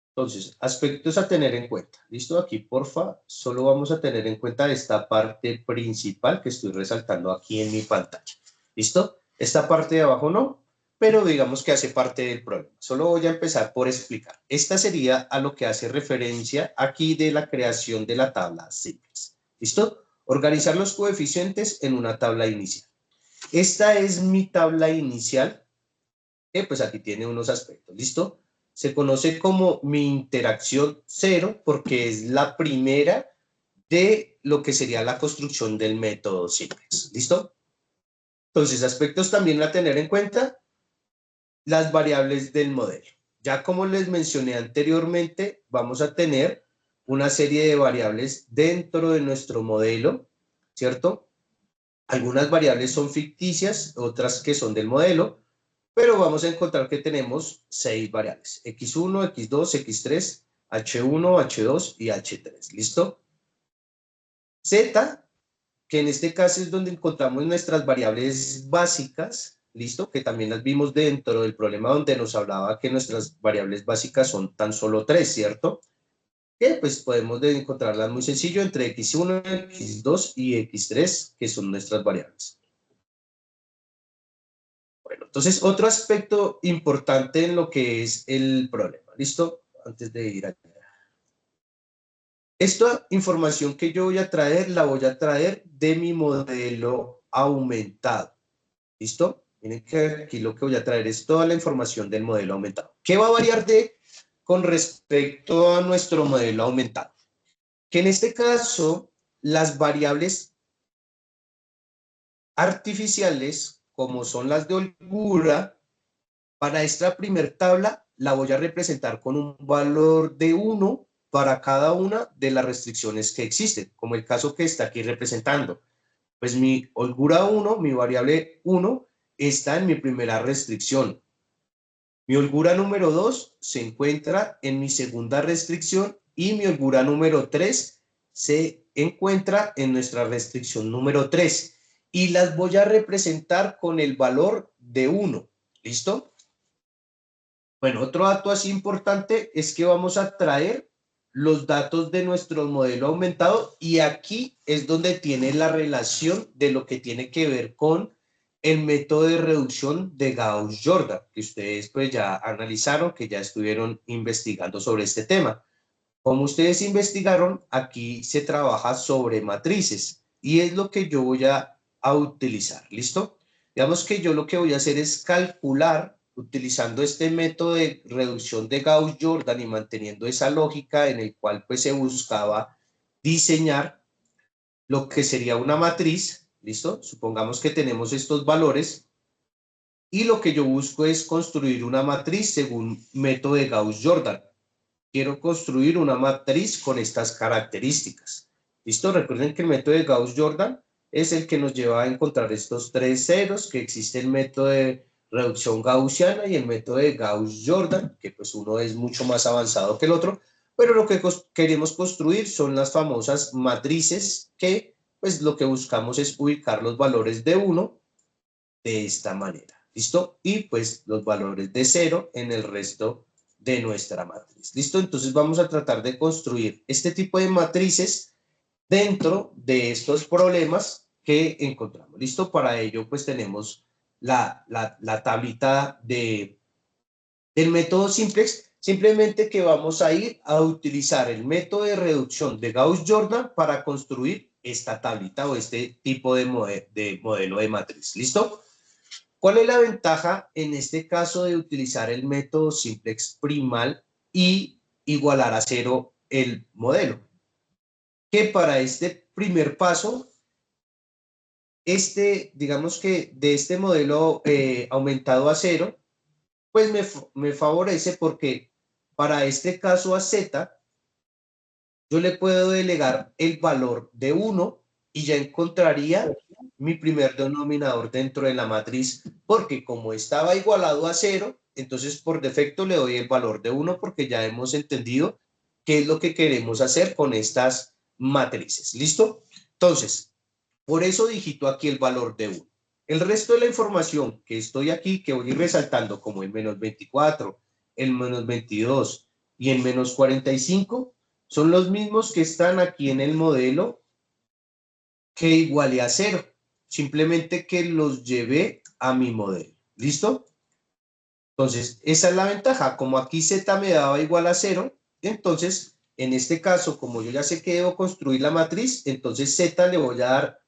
Entonces, aspectos a tener en cuenta. ¿Listo? Aquí, porfa, solo vamos a tener en cuenta esta parte principal que estoy resaltando aquí en mi pantalla. ¿Listo? Esta parte de abajo no, pero digamos que hace parte del problema. Solo voy a empezar por explicar. Esta sería a lo que hace referencia aquí de la creación de la tabla simplex. ¿Listo? Organizar los coeficientes en una tabla inicial. Esta es mi tabla inicial, que pues aquí tiene unos aspectos. ¿Listo? Se conoce como mi interacción 0 porque es la primera de lo que sería la construcción del método simplex. ¿Listo? Entonces, aspectos también a tener en cuenta, las variables del modelo. Ya como les mencioné anteriormente, vamos a tener una serie de variables dentro de nuestro modelo, ¿cierto? Algunas variables son ficticias, otras que son del modelo, pero vamos a encontrar que tenemos 6 variables, x1, x2, x3, h1, h2 y h3, ¿listo? Z, que en este caso es donde encontramos nuestras variables básicas, ¿listo? Que también las vimos dentro del problema donde nos hablaba que nuestras variables básicas son tan solo 3, ¿cierto? Que pues podemos encontrarlas muy sencillo entre x1, x2 y x3, que son nuestras variables. Bueno, entonces otro aspecto importante en lo que es el problema, ¿listo? Antes de ir allá. Esta información que yo voy a traer, la voy a traer de mi modelo aumentado, ¿listo? Miren que aquí lo que voy a traer es toda la información del modelo aumentado. ¿Qué va a variar con respecto a nuestro modelo aumentado? Que en este caso, las variables artificiales, como son las de holgura, para esta primer tabla la voy a representar con un valor de 1 para cada una de las restricciones que existen, como el caso que está aquí representando. Pues mi holgura 1, mi variable 1, está en mi primera restricción. Mi holgura número 2 se encuentra en mi segunda restricción y mi holgura número 3 se encuentra en nuestra restricción número 3. Y las voy a representar con el valor de 1. ¿Listo? Bueno, otro dato así importante es que vamos a traer los datos de nuestro modelo aumentado y aquí es donde tiene la relación de lo que tiene que ver con el método de reducción de Gauss-Jordan, que ustedes pues ya analizaron, que ya estuvieron investigando sobre este tema. Como ustedes investigaron, aquí se trabaja sobre matrices y es lo que yo voy a utilizar, ¿listo? Digamos que yo lo que voy a hacer es calcular, utilizando este método de reducción de Gauss-Jordan y manteniendo esa lógica en el cual pues se buscaba diseñar lo que sería una matriz, ¿listo? Supongamos que tenemos estos valores y lo que yo busco es construir una matriz según método de Gauss-Jordan. Quiero construir una matriz con estas características. ¿Listo? Recuerden que el método de Gauss-Jordan es el que nos lleva a encontrar estos 3 ceros, que existe el método de reducción gaussiana y el método de Gauss-Jordan, que pues uno es mucho más avanzado que el otro, pero lo que queremos construir son las famosas matrices que pues lo que buscamos es ubicar los valores de 1 de esta manera. ¿Listo? Y pues los valores de 0 en el resto de nuestra matriz. ¿Listo? Entonces vamos a tratar de construir este tipo de matrices dentro de estos problemas que encontramos. ¿Listo? Para ello pues tenemos la tablita del método simplex, simplemente que vamos a ir a utilizar el método de reducción de Gauss-Jordan para construir esta tablita o este tipo de modelo de matriz. ¿Listo? ¿Cuál es la ventaja en este caso de utilizar el método simplex primal y igualar a 0 el modelo? Que para este primer paso, digamos que de este modelo aumentado a 0, pues me favorece porque para este caso a z, yo le puedo delegar el valor de 1 y ya encontraría mi primer denominador dentro de la matriz, porque como estaba igualado a 0, entonces por defecto le doy el valor de 1 porque ya hemos entendido qué es lo que queremos hacer con estas matrices. ¿Listo? Entonces, por eso digito aquí el valor de 1. El resto de la información que estoy aquí, que voy a ir resaltando como el menos 24, el menos 22 y el menos 45, son los mismos que están aquí en el modelo que iguale a 0. Simplemente que los llevé a mi modelo. ¿Listo? Entonces, esa es la ventaja. Como aquí z me daba igual a 0, entonces, en este caso, como yo ya sé que debo construir la matriz, entonces z le voy a dar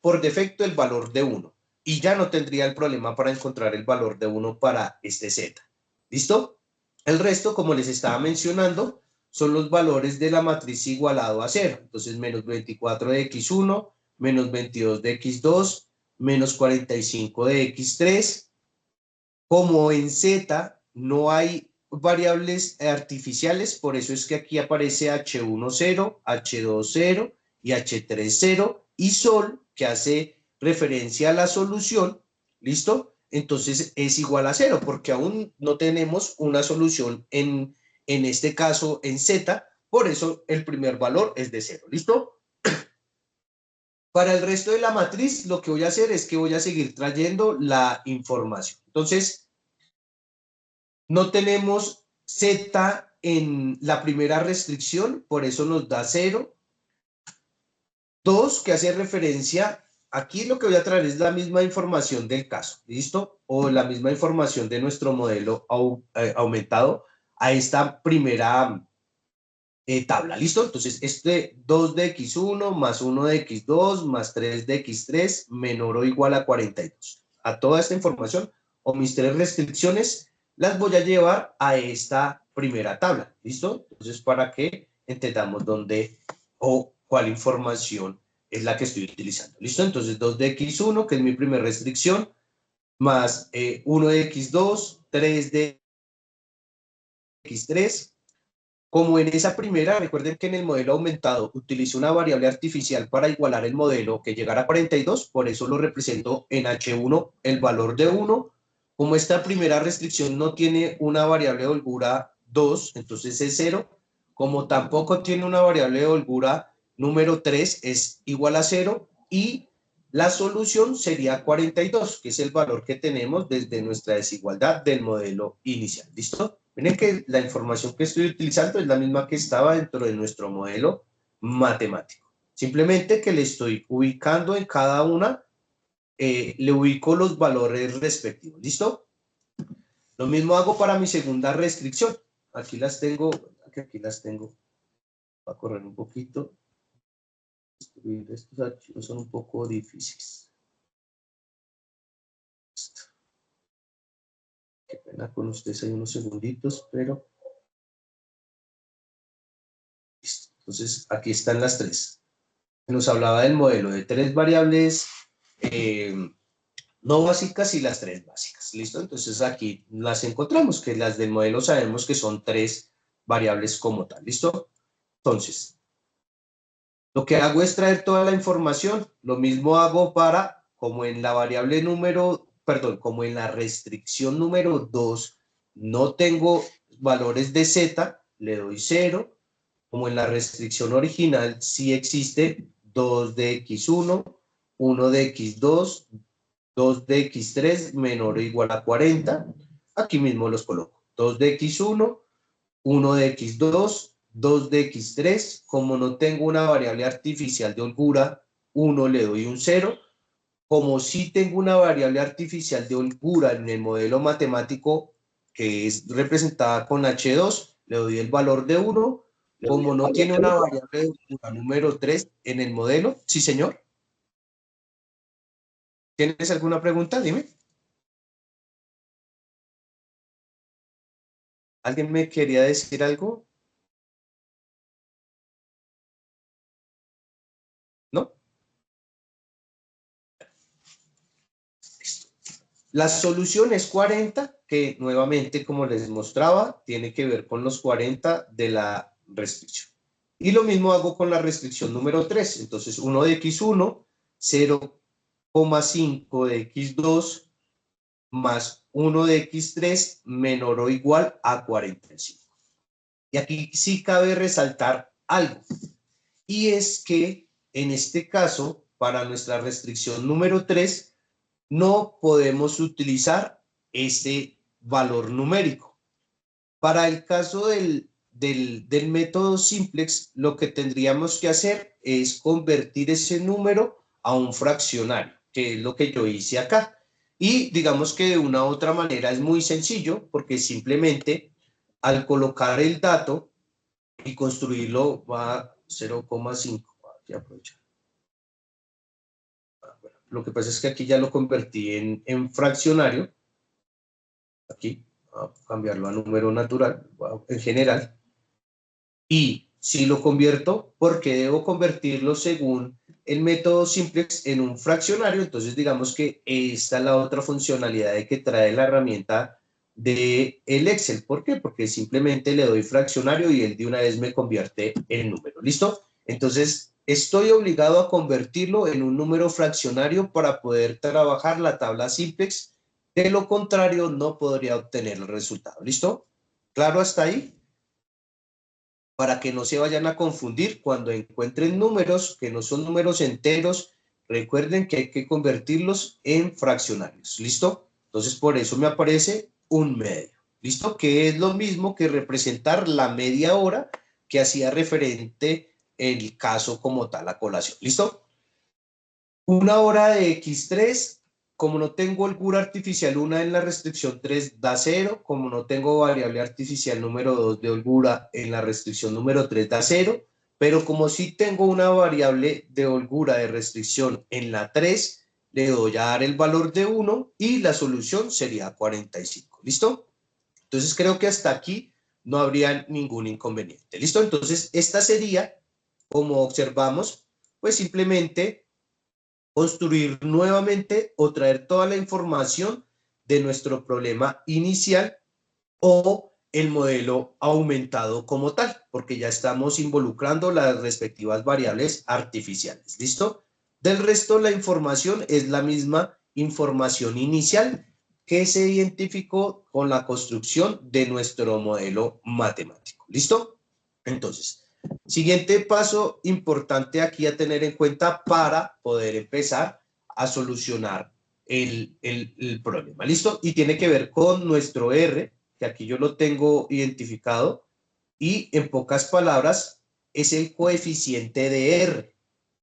por defecto el valor de 1. Y ya no tendría el problema para encontrar el valor de 1 para este z. ¿Listo? El resto, como les estaba mencionando, son los valores de la matriz igualado a 0. Entonces, menos 24 de x1, menos 22 de x2, menos 45 de x3. Como en z no hay variables artificiales, por eso es que aquí aparece H1 0, H2 0 y H3 0, y sol, que hace referencia a la solución, ¿listo? Entonces es igual a 0, porque aún no tenemos una solución en este caso en Z, por eso el primer valor es de 0, ¿listo? Para el resto de la matriz, lo que voy a hacer es que voy a seguir trayendo la información. Entonces, no tenemos Z en la primera restricción, por eso nos da 0. 2, que hace referencia, aquí lo que voy a traer es la misma información del caso, ¿listo? O la misma información de nuestro modelo aumentado a esta primera tabla, ¿listo? Entonces, 2 de x1 más 1 de x2 más 3 de x3 menor o igual a 42. A toda esta información o mis 3 restricciones las voy a llevar a esta primera tabla, ¿listo? Entonces, para que entendamos dónde o cuál información es la que estoy utilizando, ¿listo? Entonces, 2 de x1, que es mi primera restricción, más 1 de x2, 3 de x3. Como en esa primera, recuerden que en el modelo aumentado utilizo una variable artificial para igualar el modelo que llegara a 42, por eso lo represento en H1, el valor de 1. Como esta primera restricción no tiene una variable de holgura 2, entonces es 0. Como tampoco tiene una variable de holgura número 3, es igual a 0. Y la solución sería 42, que es el valor que tenemos desde nuestra desigualdad del modelo inicial. ¿Listo? Miren que la información que estoy utilizando es la misma que estaba dentro de nuestro modelo matemático. Simplemente que le estoy ubicando en cada una, le ubico los valores respectivos. ¿Listo? Lo mismo hago para mi segunda restricción. Aquí las tengo. Va a correr un poquito. Estos archivos son un poco difíciles. Qué pena con ustedes, hay unos segunditos, pero... Listo. Entonces, aquí están las 3. Nos hablaba del modelo de 3 variables no básicas y las 3 básicas. ¿Listo? Entonces, aquí las encontramos, que las del modelo sabemos que son 3 variables como tal. ¿Listo? Entonces, lo que hago es traer toda la información. Lo mismo hago para, como en la variable número, perdón, como en la restricción número 2, no tengo valores de z, le doy 0. Como en la restricción original, sí existe 2 de x1, 1 de x2, 2 de x3 menor o igual a 40. Aquí mismo los coloco. 2 de x1, 1 de x2, 2 de x3. Como no tengo una variable artificial de holgura, 1 le doy un 0. Como sí tengo una variable artificial de holgura en el modelo matemático, que es representada con H2, le doy el valor de 1. Como no tiene una variable de holgura número 3 en el modelo, sí señor. ¿Tienes alguna pregunta? Dime. ¿Alguien me quería decir algo? ¿No? Listo. La solución es 40, que nuevamente, como les mostraba, tiene que ver con los 40 de la restricción. Y lo mismo hago con la restricción número 3. Entonces, 1 de x1, 0,5 de x2, más 1 de x3 menor o igual a 45. Y aquí sí cabe resaltar algo. Y es que, en este caso, para nuestra restricción número 3, no podemos utilizar este valor numérico. Para el caso del método simplex, lo que tendríamos que hacer es convertir ese número a un fraccionario, que es lo que yo hice acá. Y digamos que de una u otra manera es muy sencillo, porque simplemente al colocar el dato y construirlo va a 0,5. Aquí aprovechar. Lo que pasa es que aquí ya lo convertí en fraccionario. Aquí, a cambiarlo a número natural, en general. Y si lo convierto, ¿por qué debo convertirlo según el método simplex en un fraccionario? Entonces digamos que esta es la otra funcionalidad de que trae la herramienta del Excel. ¿Por qué? Porque simplemente le doy fraccionario y él de una vez me convierte en número. ¿Listo? Entonces estoy obligado a convertirlo en un número fraccionario para poder trabajar la tabla simplex. De lo contrario, no podría obtener el resultado. ¿Listo? ¿Claro hasta ahí? Para que no se vayan a confundir cuando encuentren números que no son números enteros, recuerden que hay que convertirlos en fraccionarios. ¿Listo? Entonces, por eso me aparece un medio. ¿Listo? Que es lo mismo que representar la media hora que hacía referente el caso como tal a colación. ¿Listo? Una hora de x3, como no tengo holgura artificial 1 en la restricción 3, da 0. Como no tengo variable artificial número 2 de holgura en la restricción número 3, da 0. Pero como sí tengo una variable de holgura de restricción en la 3, le doy a dar el valor de 1 y la solución sería 45. ¿Listo? Entonces creo que hasta aquí no habría ningún inconveniente. ¿Listo? Entonces esta sería, como observamos, pues simplemente construir nuevamente o traer toda la información de nuestro problema inicial o el modelo aumentado como tal, porque ya estamos involucrando las respectivas variables artificiales. ¿Listo? Del resto, la información es la misma información inicial que se identificó con la construcción de nuestro modelo matemático. ¿Listo? Entonces, siguiente paso importante aquí a tener en cuenta para poder empezar a solucionar el problema. ¿Listo? Y tiene que ver con nuestro R, que aquí yo lo tengo identificado, y en pocas palabras es el coeficiente de R.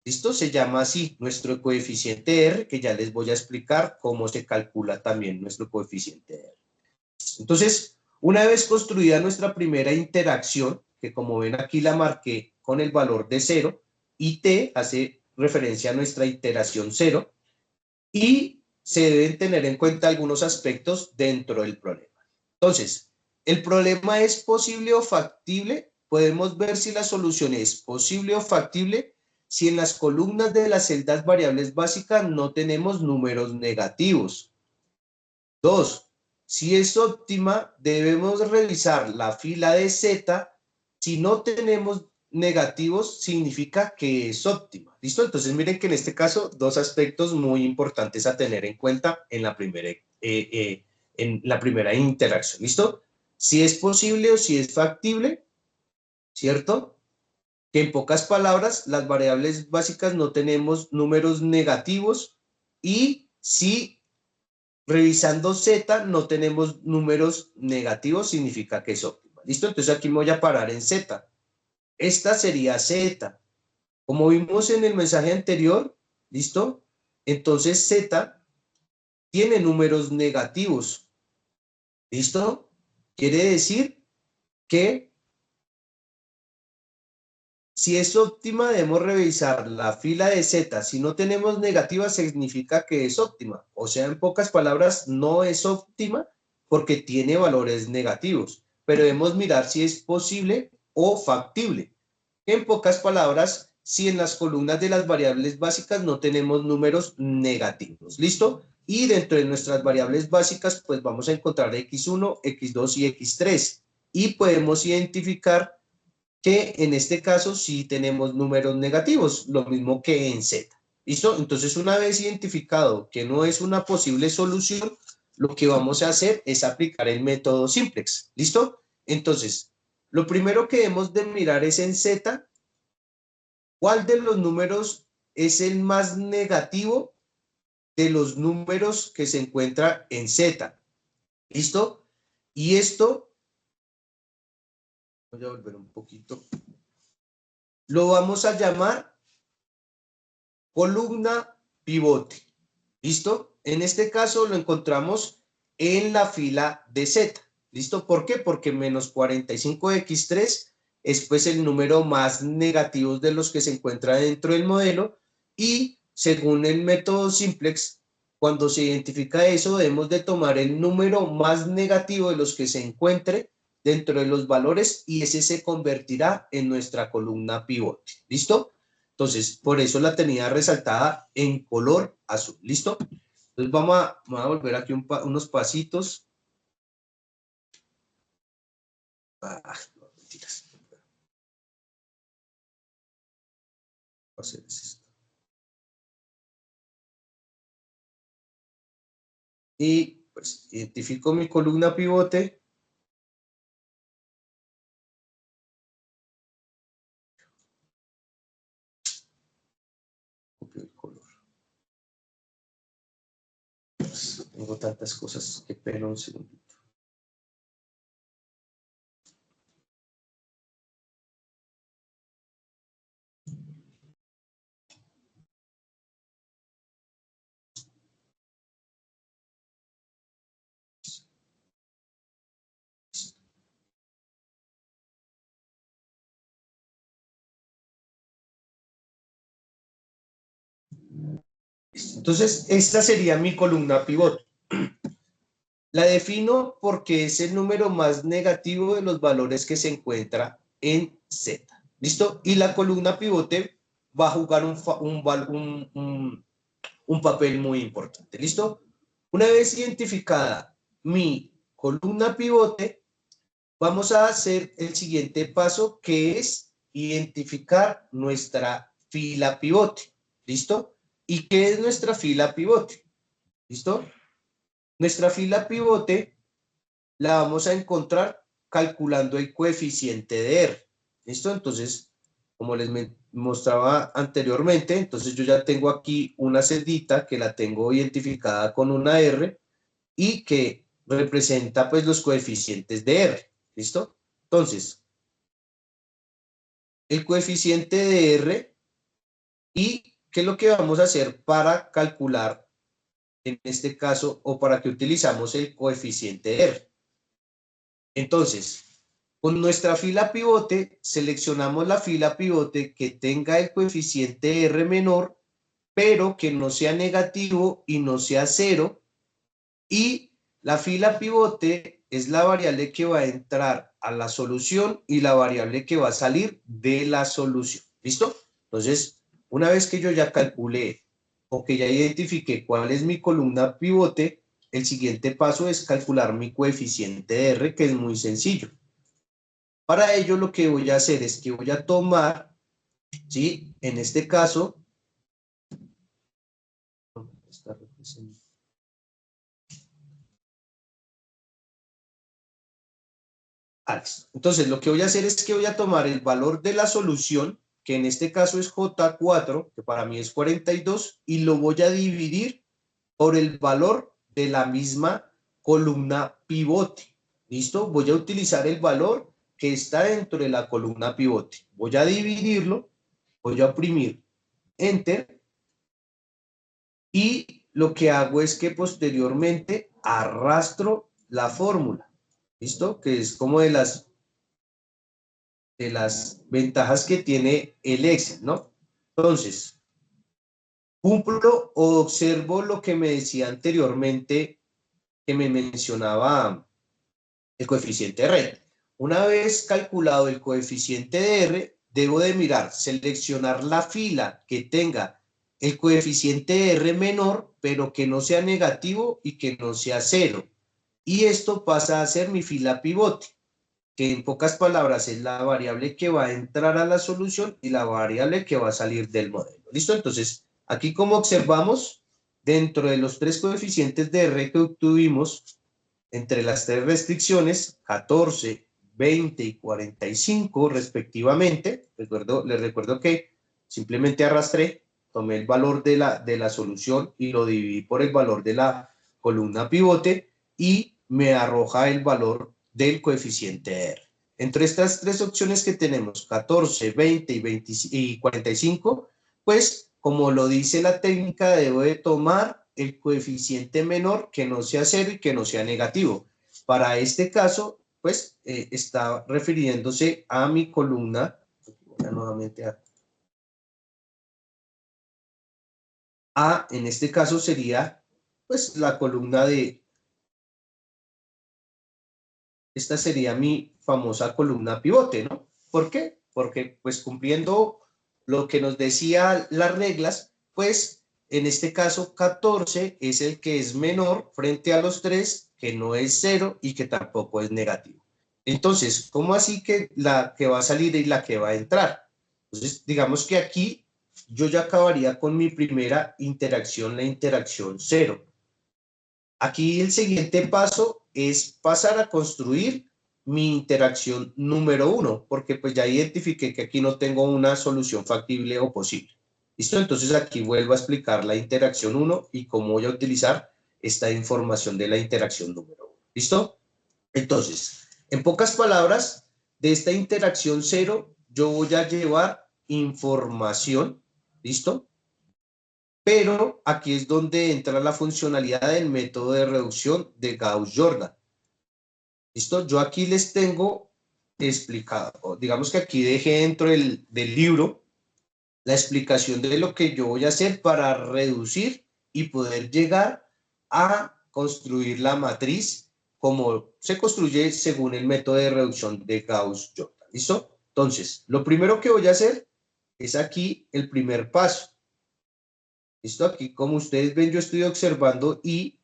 ¿Listo? Se llama así nuestro coeficiente R, que ya les voy a explicar cómo se calcula también nuestro coeficiente R. Entonces, una vez construida nuestra primera interacción, que como ven aquí la marqué con el valor de 0, y t hace referencia a nuestra iteración 0, y se deben tener en cuenta algunos aspectos dentro del problema. Entonces, ¿el problema es posible o factible? Podemos ver si la solución es posible o factible si en las columnas de las celdas variables básicas no tenemos números negativos. 2. Si es óptima, debemos revisar la fila de Z. Si no tenemos negativos, significa que es óptima. ¿Listo? Entonces, miren que en este caso, dos aspectos muy importantes a tener en cuenta en la primera interacción. ¿Listo? Si es posible o si es factible, ¿cierto? Que en pocas palabras, las variables básicas no tenemos números negativos, y si revisando Z no tenemos números negativos, significa que es óptima. ¿Listo? Entonces aquí me voy a parar en Z. Esta sería Z. Como vimos en el mensaje anterior, ¿listo? Entonces Z tiene números negativos. ¿Listo? Quiere decir que si es óptima, debemos revisar la fila de Z. Si no tenemos negativa, significa que es óptima. O sea, en pocas palabras, no es óptima porque tiene valores negativos. Pero debemos mirar si es posible o factible. En pocas palabras, si en las columnas de las variables básicas no tenemos números negativos. ¿Listo? Y dentro de nuestras variables básicas, pues vamos a encontrar x1, x2 y x3. Y podemos identificar que en este caso sí tenemos números negativos, lo mismo que en Z. ¿Listo? Entonces, una vez identificado que no es una posible solución, lo que vamos a hacer es aplicar el método simplex. ¿Listo? Entonces, lo primero que debemos de mirar es en Z, ¿cuál de los números es el más negativo de los números que se encuentra en Z? ¿Listo? Y esto, voy a volver un poquito, lo vamos a llamar columna pivote. ¿Listo? En este caso lo encontramos en la fila de Z. ¿Listo? ¿Por qué? Porque menos 45x3 es pues el número más negativo de los que se encuentra dentro del modelo, y según el método simplex, cuando se identifica eso, debemos de tomar el número más negativo de los que se encuentre dentro de los valores, y ese se convertirá en nuestra columna pivote. ¿Listo? Entonces, por eso la tenía resaltada en color azul. ¿Listo? Entonces, vamos a volver aquí unos pasitos. No, mentiras. hacer es esto. Y pues identifico mi columna pivote. Copio el color. Pues, tengo tantas cosas, que pena un segundito. Entonces, esta sería mi columna pivote. La defino porque es el número más negativo de los valores que se encuentra en Z. ¿Listo? Y la columna pivote va a jugar un papel muy importante. ¿Listo? Una vez identificada mi columna pivote, vamos a hacer el siguiente paso, que es identificar nuestra fila pivote. ¿Listo? ¿Y qué es nuestra fila pivote? ¿Listo? Nuestra fila pivote la vamos a encontrar calculando el coeficiente de R. ¿Listo? Entonces, como les mostraba anteriormente, entonces yo ya tengo aquí una celdita que la tengo identificada con una R y que representa pues los coeficientes de R. ¿Listo? Entonces, el coeficiente de R y qué es lo que vamos a hacer para calcular en este caso o para que utilizamos el coeficiente de R. Entonces, con nuestra fila pivote, seleccionamos la fila pivote que tenga el coeficiente R menor, pero que no sea negativo y no sea cero. Y la fila pivote es la variable que va a entrar a la solución y la variable que va a salir de la solución. ¿Listo? Entonces, una vez que yo ya calculé o que ya identifiqué cuál es mi columna pivote, el siguiente paso es calcular mi coeficiente de R, que es muy sencillo. Para ello lo que voy a hacer es que voy a tomar, ¿sí? En este caso, entonces lo que voy a hacer es que voy a tomar el valor de la solución, que en este caso es J4, que para mí es 42, y lo voy a dividir por el valor de la misma columna pivote. ¿Listo? Voy a utilizar el valor que está dentro de la columna pivote. Voy a dividirlo, voy a oprimir Enter, y lo que hago es que posteriormente arrastro la fórmula. ¿Listo? Que es como de las ventajas que tiene el Excel, ¿no? Entonces, cumplo o observo lo que me decía anteriormente, que me mencionaba el coeficiente R. Una vez calculado el coeficiente de R, debo de mirar, seleccionar la fila que tenga el coeficiente de R menor, pero que no sea negativo y que no sea cero. Y esto pasa a ser mi fila pivote, que en pocas palabras es la variable que va a entrar a la solución y la variable que va a salir del modelo. ¿Listo? Entonces, aquí como observamos, dentro de los tres coeficientes de R que obtuvimos, entre las tres restricciones, 14, 20 y 45 respectivamente, les recuerdo que simplemente arrastré, tomé el valor de la solución y lo dividí por el valor de la columna pivote y me arroja el valor del coeficiente R. Entre estas tres opciones que tenemos, 14, 20 y 45, pues como lo dice la técnica, debo de tomar el coeficiente menor que no sea cero y que no sea negativo. Para este caso, pues está refiriéndose a mi columna, nuevamente en este caso sería pues la columna de, esta sería mi famosa columna pivote, ¿no? ¿Por qué? Porque pues cumpliendo lo que nos decía las reglas, pues en este caso 14 es el que es menor frente a los 3, que no es 0 y que tampoco es negativo. Entonces, ¿cómo así que la que va a salir y la que va a entrar? Entonces, digamos que aquí yo ya acabaría con mi primera interacción, la interacción 0. Aquí el siguiente paso es pasar a construir mi interacción número 1, porque pues ya identifiqué que aquí no tengo una solución factible o posible. ¿Listo? Entonces aquí vuelvo a explicar la interacción 1 y cómo voy a utilizar esta información de la interacción número 1. ¿Listo? Entonces, en pocas palabras, de esta interacción 0, yo voy a llevar información. ¿Listo? Pero aquí es donde entra la funcionalidad del método de reducción de Gauss-Jordan. ¿Listo? Yo aquí les tengo explicado, digamos que aquí dejé dentro del libro la explicación de lo que yo voy a hacer para reducir y poder llegar a construir la matriz como se construye según el método de reducción de Gauss-Jordan. ¿Listo? Entonces, lo primero que voy a hacer es aquí el primer paso. ¿Listo? Aquí, como ustedes ven, yo estoy observando y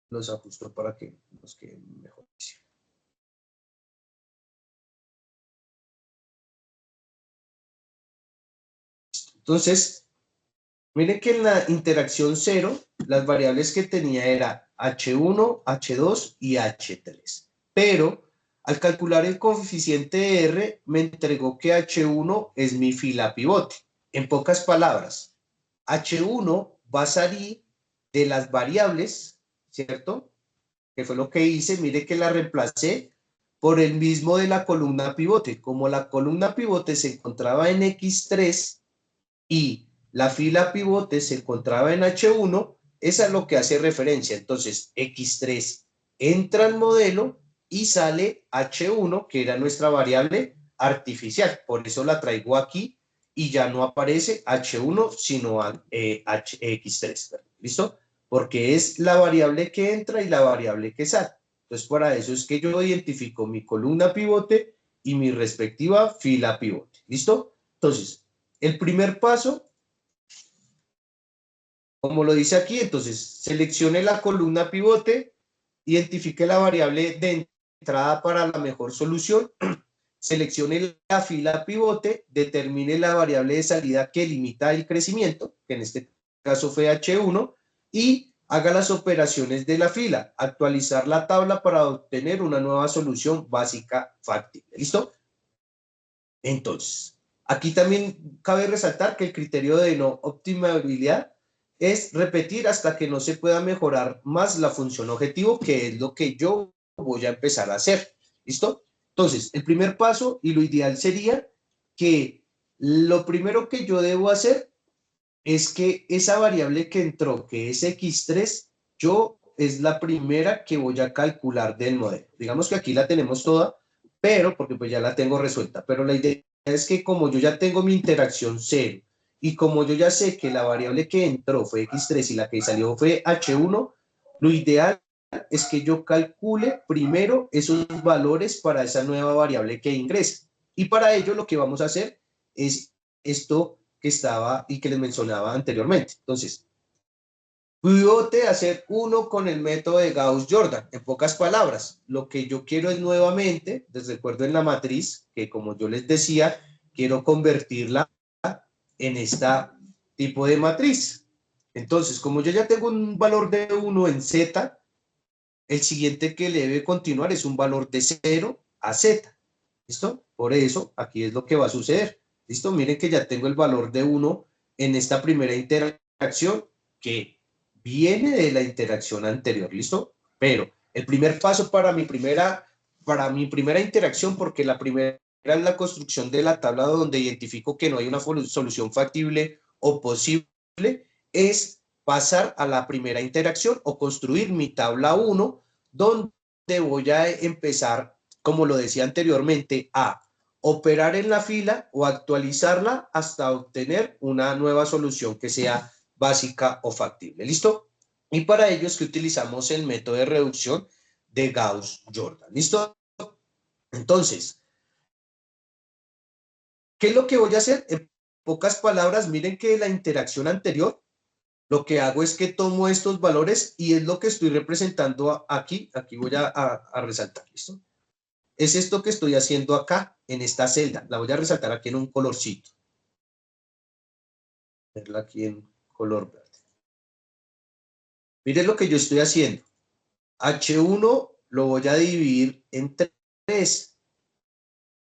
los ajusto para que nos queden mejor. Entonces, miren que en la interacción 0, las variables que tenía era H1, H2 y H3. Pero al calcular el coeficiente R, me entregó que H1 es mi fila pivote. En pocas palabras, H1 va a salir de las variables, ¿cierto? Que fue lo que hice, mire que la reemplacé por el mismo de la columna pivote. Como la columna pivote se encontraba en X3 y la fila pivote se encontraba en H1, esa es lo que hace referencia. Entonces, X3 entra al modelo y sale H1, que era nuestra variable artificial. Por eso la traigo aquí y ya no aparece H1, sino X3. ¿Listo? Porque es la variable que entra y la variable que sale. Entonces, para eso es que yo identifico mi columna pivote y mi respectiva fila pivote. ¿Listo? Entonces, el primer paso, como lo dice aquí, entonces seleccione la columna pivote, identifique la variable de entrada para la mejor solución, seleccione la fila pivote, determine la variable de salida que limita el crecimiento, que en este caso fue H1, y haga las operaciones de la fila, actualizar la tabla para obtener una nueva solución básica factible. ¿Listo? Entonces, aquí también cabe resaltar que el criterio de no optimabilidad es repetir hasta que no se pueda mejorar más la función objetivo, que es lo que yo voy a empezar a hacer. ¿Listo? Entonces, el primer paso y lo ideal sería que lo primero que yo debo hacer es que esa variable que entró, que es X3, yo es la primera que voy a calcular del modelo. Digamos que aquí la tenemos toda, pero porque pues ya la tengo resuelta, pero la idea es que como yo ya tengo mi interacción 0 y como yo ya sé que la variable que entró fue X3 y la que salió fue H1, lo ideal es que yo calcule primero esos valores para esa nueva variable que ingresa. Y para ello lo que vamos a hacer es esto que estaba y que les mencionaba anteriormente. Entonces, pivote hacer uno con el método de Gauss-Jordan. En pocas palabras, lo que yo quiero es nuevamente, les recuerdo en la matriz, que como yo les decía, quiero convertirla en esta tipo de matriz. Entonces, como yo ya tengo un valor de 1 en Z, el siguiente que le debe continuar es un valor de 0 a Z. ¿Listo? Por eso, aquí es lo que va a suceder. ¿Listo? Miren que ya tengo el valor de 1 en esta primera interacción que viene de la interacción anterior. ¿Listo? Pero el primer paso para mi primera interacción, porque la primera es la construcción de la tabla donde identifico que no hay una solución factible o posible, es pasar a la primera interacción o construir mi tabla 1, donde voy a empezar, como lo decía anteriormente, a operar en la fila o actualizarla hasta obtener una nueva solución que sea básica o factible. ¿Listo? Y para ello es que utilizamos el método de reducción de Gauss-Jordan. ¿Listo? Entonces, ¿qué es lo que voy a hacer? En pocas palabras, miren que la interacción anterior, lo que hago es que tomo estos valores y es lo que estoy representando aquí. Aquí voy a resaltar, ¿listo? es esto que estoy haciendo acá, en esta celda. La voy a resaltar aquí en un colorcito. Verla aquí en color verde. Miren lo que yo estoy haciendo. H1 lo voy a dividir en 3.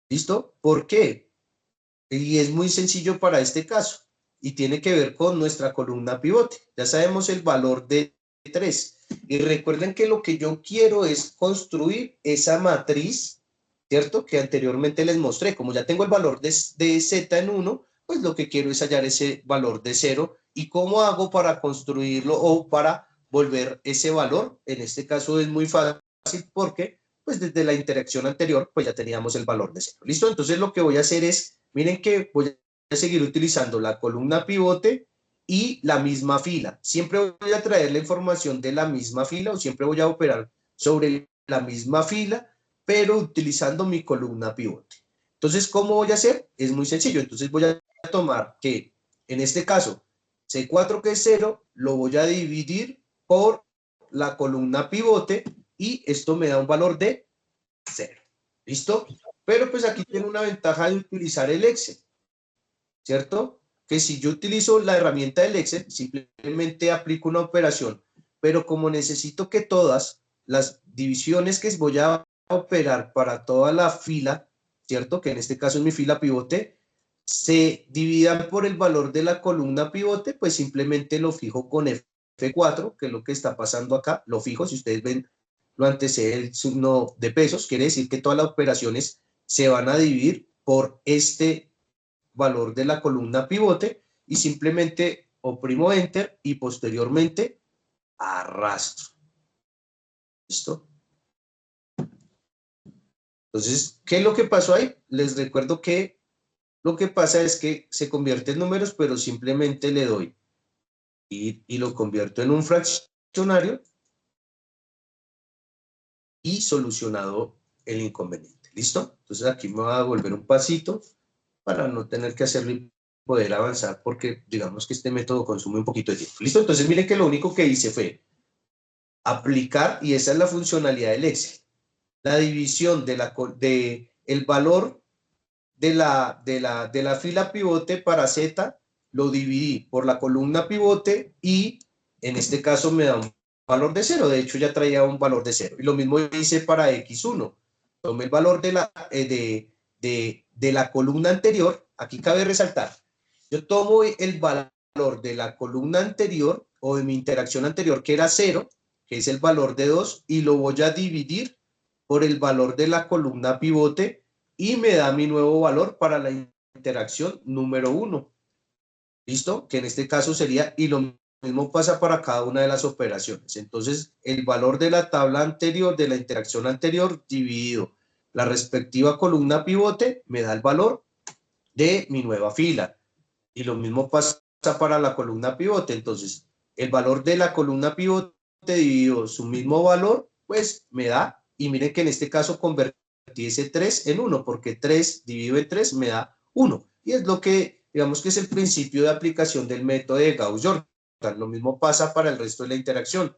¿Listo? ¿Por qué? Y es muy sencillo para este caso. Y tiene que ver con nuestra columna pivote. Ya sabemos el valor de 3. Y recuerden que lo que yo quiero es construir esa matriz, ¿cierto? Que anteriormente les mostré. Como ya tengo el valor de z en 1, pues lo que quiero es hallar ese valor de 0. ¿Y cómo hago para construirlo o para volver ese valor? En este caso es muy fácil porque pues desde la interacción anterior pues ya teníamos el valor de 0. ¿Listo? Entonces lo que voy a hacer es, miren que voy a seguir utilizando la columna pivote y la misma fila. Siempre voy a traer la información de la misma fila o siempre voy a operar sobre la misma fila, pero utilizando mi columna pivote. Entonces, ¿cómo voy a hacer? Es muy sencillo. Entonces voy a tomar que, en este caso, C4 que es 0, lo voy a dividir por la columna pivote y esto me da un valor de 0. ¿Listo? Pero pues aquí tengo una ventaja de utilizar el Excel, ¿cierto? Que si yo utilizo la herramienta del Excel, simplemente aplico una operación, pero como necesito que todas las divisiones que voy a operar para toda la fila, ¿cierto? Que en este caso es mi fila pivote, se dividan por el valor de la columna pivote, pues simplemente lo fijo con F4, que es lo que está pasando acá, lo fijo, si ustedes ven, lo antecede el signo de pesos, quiere decir que todas las operaciones se van a dividir por este valor de la columna pivote y simplemente oprimo Enter y posteriormente arrastro. ¿Listo? Entonces, ¿qué es lo que pasó ahí? Les recuerdo que lo que pasa es que se convierte en números, pero simplemente le doy y lo convierto en un fraccionario y solucionado el inconveniente. ¿Listo? Entonces aquí me voy a volver un pasito para no tener que hacerlo y poder avanzar porque digamos que este método consume un poquito de tiempo. ¿Listo? Entonces miren que lo único que hice fue aplicar, y esa es la funcionalidad del Excel, la división de el valor de la fila pivote para Z, lo dividí por la columna pivote y en este caso me da un valor de 0. De hecho ya traía un valor de 0. Y lo mismo hice para X1. Tomé el valor de la columna anterior. Aquí cabe resaltar. Yo tomo el valor de la columna anterior o de mi interacción anterior que era 0, que es el valor de 2, y lo voy a dividir por el valor de la columna pivote y me da mi nuevo valor para la interacción número 1. ¿Listo? Que en este caso sería, y lo mismo pasa para cada una de las operaciones. Entonces, el valor de la tabla anterior, de la interacción anterior, dividido la respectiva columna pivote, me da el valor de mi nueva fila. Y lo mismo pasa para la columna pivote. Entonces, el valor de la columna pivote dividido su mismo valor, pues me da, y miren que en este caso convertí ese 3 en 1, porque 3 dividido en 3 me da 1. Y es lo que, digamos que es el principio de aplicación del método de Gauss-Jordan. Lo mismo pasa para el resto de la interacción.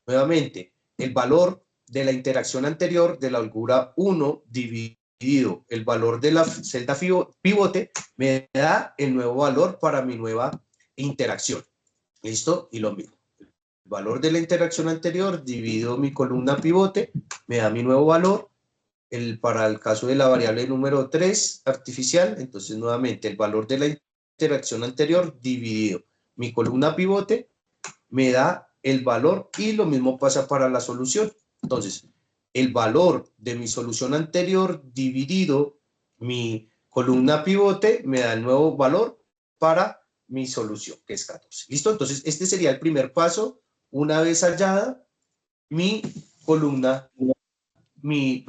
Nuevamente, el valor de la interacción anterior de la holgura 1 dividido el valor de la celda pivote me da el nuevo valor para mi nueva interacción. ¿Listo? Y lo mismo. El valor de la interacción anterior dividido mi columna pivote me da mi nuevo valor. Para el caso de la variable número 3 artificial, entonces nuevamente el valor de la interacción anterior dividido mi columna pivote me da el valor y lo mismo pasa para la solución. Entonces, el valor de mi solución anterior dividido mi columna pivote me da el nuevo valor para mi solución, que es 14. ¿Listo? Entonces, este sería el primer paso. Una vez hallada mi columna, mi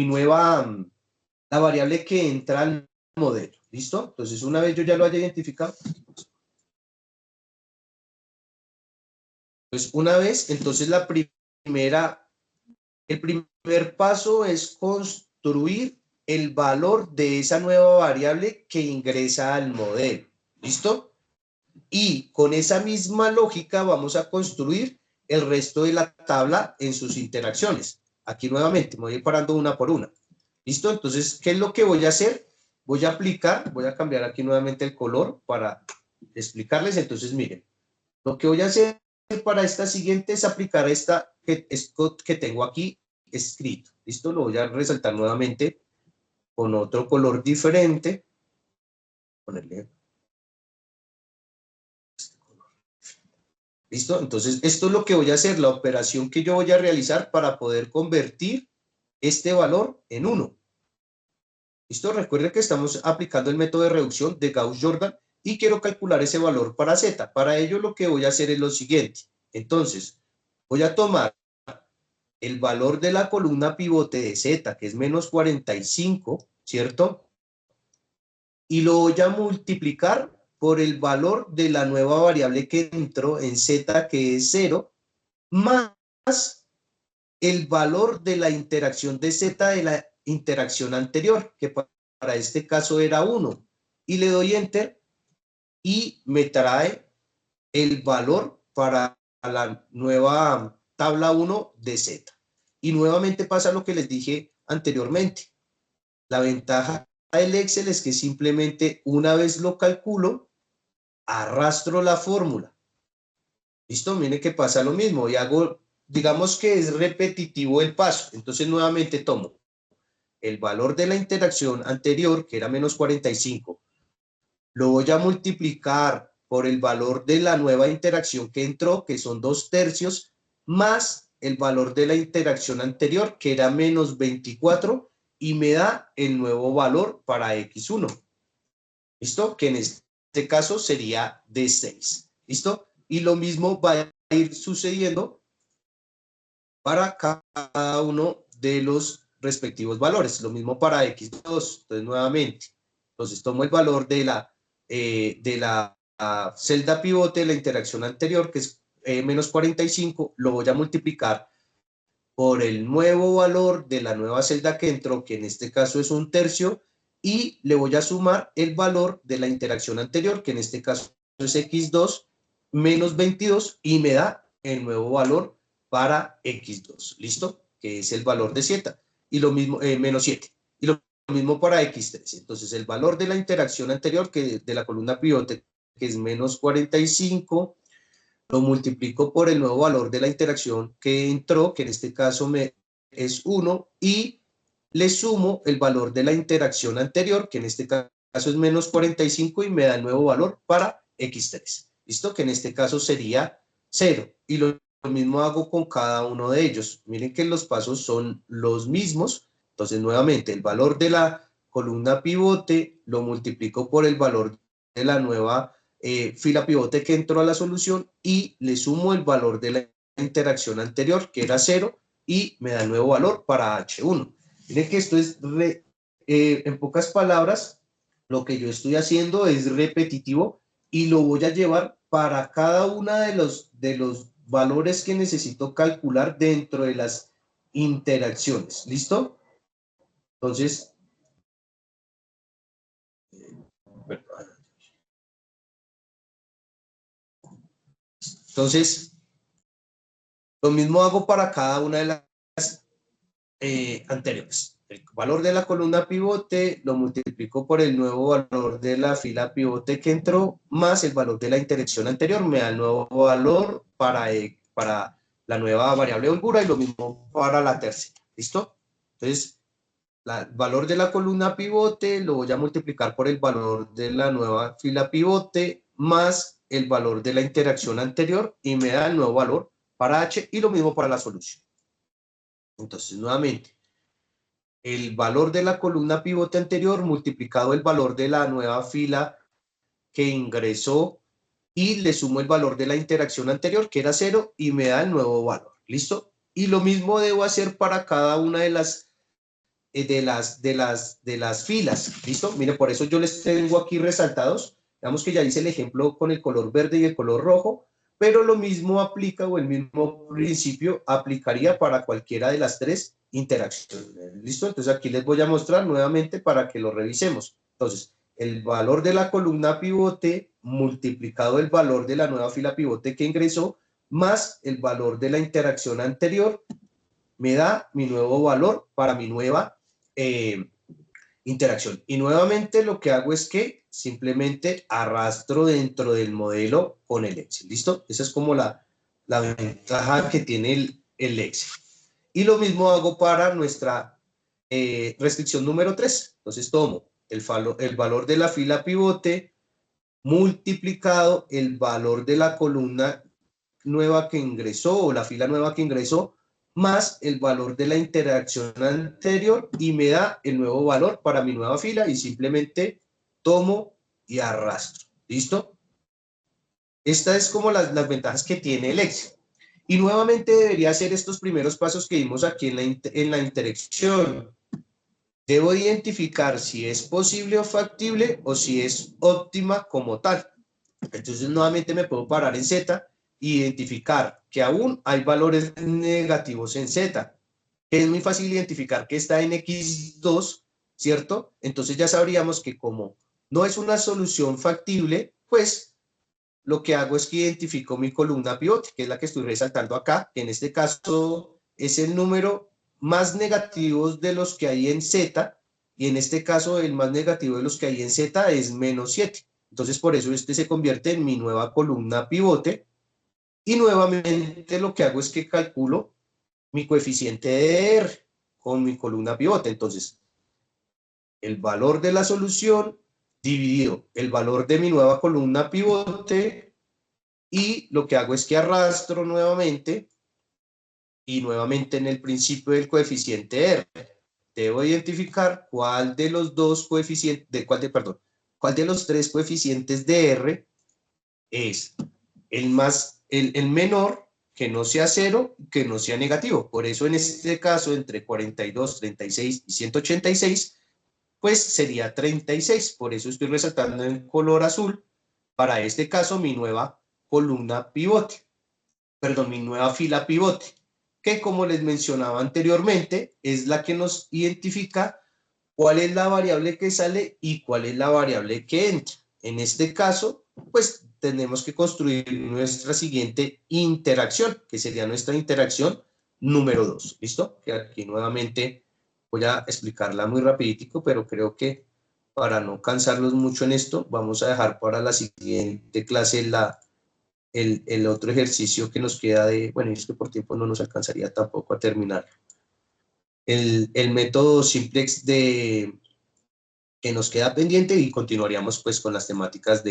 nueva, la variable que entra al modelo. ¿Listo? Entonces, una vez yo ya lo haya identificado, pues una vez, entonces el primer paso es construir el valor de esa nueva variable que ingresa al modelo. ¿Listo? Y con esa misma lógica vamos a construir el resto de la tabla en sus interacciones. Aquí nuevamente me voy a ir parando una por una. ¿Listo? Entonces, ¿qué es lo que voy a hacer? Voy a aplicar, voy a cambiar aquí nuevamente el color para explicarles. Entonces, miren, lo que voy a hacer para esta siguiente es aplicar esto que tengo aquí escrito. ¿Listo? Lo voy a resaltar nuevamente con otro color diferente. Ponerle este color. ¿Listo? Entonces, esto es lo que voy a hacer, la operación que yo voy a realizar para poder convertir este valor en 1. ¿Listo? Recuerden que estamos aplicando el método de reducción de Gauss-Jordan y quiero calcular ese valor para Z. Para ello lo que voy a hacer es lo siguiente. Entonces, voy a tomar el valor de la columna pivote de Z, que es menos 45, ¿cierto? Y lo voy a multiplicar por el valor de la nueva variable que entró en Z, que es 0, más el valor de la interacción de Z de la interacción anterior, que para este caso era 1. Y le doy Enter y me trae el valor para la nueva tabla 1 de Z. Y nuevamente pasa lo que les dije anteriormente. La ventaja del Excel es que simplemente una vez lo calculo, arrastro la fórmula. ¿Listo? Miren que pasa lo mismo y hago, digamos que es repetitivo el paso. Entonces nuevamente tomo el valor de la interacción anterior, que era menos 45, lo voy a multiplicar por el valor de la nueva interacción que entró, que son 2/3, más el valor de la interacción anterior, que era menos 24, y me da el nuevo valor para X1. ¿Listo? Que en este caso sería de 6. ¿Listo? Y lo mismo va a ir sucediendo para cada uno de los respectivos valores. Lo mismo para X2. Entonces, nuevamente, entonces tomo el valor de la celda pivote, la interacción anterior, que es menos 45, lo voy a multiplicar por el nuevo valor de la nueva celda que entró, que en este caso es 1/3, y le voy a sumar el valor de la interacción anterior, que en este caso es X2, menos 22, y me da el nuevo valor para X2, ¿listo? Que es el valor de Z, y lo mismo, menos 7, y lo mismo para X3. Entonces, el valor de la interacción anterior, que de la columna pivote, que es menos 45, lo multiplico por el nuevo valor de la interacción que entró, que en este caso es 1, y le sumo el valor de la interacción anterior, que en este caso es menos 45, y me da el nuevo valor para X3. ¿Listo? Que en este caso sería 0. Y lo mismo hago con cada uno de ellos. Miren que los pasos son los mismos. Entonces, nuevamente, el valor de la columna pivote lo multiplico por el valor de la nueva fila pivote que entró a la solución y le sumo el valor de la interacción anterior, que era 0, y me da el nuevo valor para H1. Miren que esto es, en pocas palabras, lo que yo estoy haciendo es repetitivo y lo voy a llevar para cada uno de los valores que necesito calcular dentro de las interacciones. ¿Listo? Entonces, lo mismo hago para cada una de las anteriores. El valor de la columna pivote lo multiplico por el nuevo valor de la fila pivote que entró, más el valor de la interacción anterior, me da el nuevo valor para la nueva variable holgura, y lo mismo para la tercera. ¿Listo? Entonces, el valor de la columna pivote lo voy a multiplicar por el valor de la nueva fila pivote, más el valor de la interacción anterior, y me da el nuevo valor para H, y lo mismo para la solución. Entonces, nuevamente, el valor de la columna pivote anterior multiplicado el valor de la nueva fila que ingresó, y le sumo el valor de la interacción anterior, que era 0, y me da el nuevo valor. ¿Listo? Y lo mismo debo hacer para cada una de las filas. ¿Listo? Miren, por eso yo les tengo aquí resaltados. Digamos que ya hice el ejemplo con el color verde y el color rojo, pero lo mismo aplica, o el mismo principio aplicaría para cualquiera de las tres interacciones. ¿Listo? Entonces aquí les voy a mostrar nuevamente para que lo revisemos. Entonces, el valor de la columna pivote multiplicado el valor de la nueva fila pivote que ingresó, más el valor de la interacción anterior, me da mi nuevo valor para mi nueva interacción. Y nuevamente lo que hago es que simplemente arrastro dentro del modelo con el Excel. ¿Listo? Esa es como la ventaja que tiene el Excel. Y lo mismo hago para nuestra restricción número 3. Entonces tomo el valor de la fila pivote multiplicado el valor de la columna nueva que ingresó o la fila nueva que ingresó más el valor de la interacción anterior y me da el nuevo valor para mi nueva fila y simplemente tomo y arrastro. ¿Listo? Estas es como las ventajas que tiene el Excel. Y nuevamente debería hacer estos primeros pasos que vimos aquí en la interacción. Debo identificar si es posible o factible o si es óptima como tal. Entonces nuevamente me puedo parar en Z e identificar que aún hay valores negativos en Z, que es muy fácil identificar que está en X2, ¿cierto? Entonces ya sabríamos que como no es una solución factible, pues lo que hago es que identifico mi columna pivote, que es la que estoy resaltando acá, que en este caso es el número más negativo de los que hay en Z, y en este caso el más negativo de los que hay en Z es -7. Entonces por eso este se convierte en mi nueva columna pivote, y nuevamente lo que hago es que calculo mi coeficiente de R con mi columna pivote. Entonces, el valor de la solución dividido el valor de mi nueva columna pivote, y lo que hago es que arrastro nuevamente y nuevamente en el principio del coeficiente R. Debo identificar cuál de los dos coeficientes, cuál de los tres coeficientes de R es el menor, que no sea 0, que no sea negativo. Por eso en este caso, entre 42, 36 y 186, pues sería 36. Por eso estoy resaltando en color azul, para este caso, mi nueva columna pivote, mi nueva fila pivote, que como les mencionaba anteriormente, es la que nos identifica cuál es la variable que sale y cuál es la variable que entra. En este caso, pues tenemos que construir nuestra siguiente interacción, que sería nuestra interacción número 2. ¿Listo? Que aquí nuevamente voy a explicarla muy rapidito, pero creo que para no cansarlos mucho en esto, vamos a dejar para la siguiente clase el otro ejercicio que nos queda bueno, es que por tiempo no nos alcanzaría tampoco a terminar. El método simplex que nos queda pendiente, y continuaríamos pues con las temáticas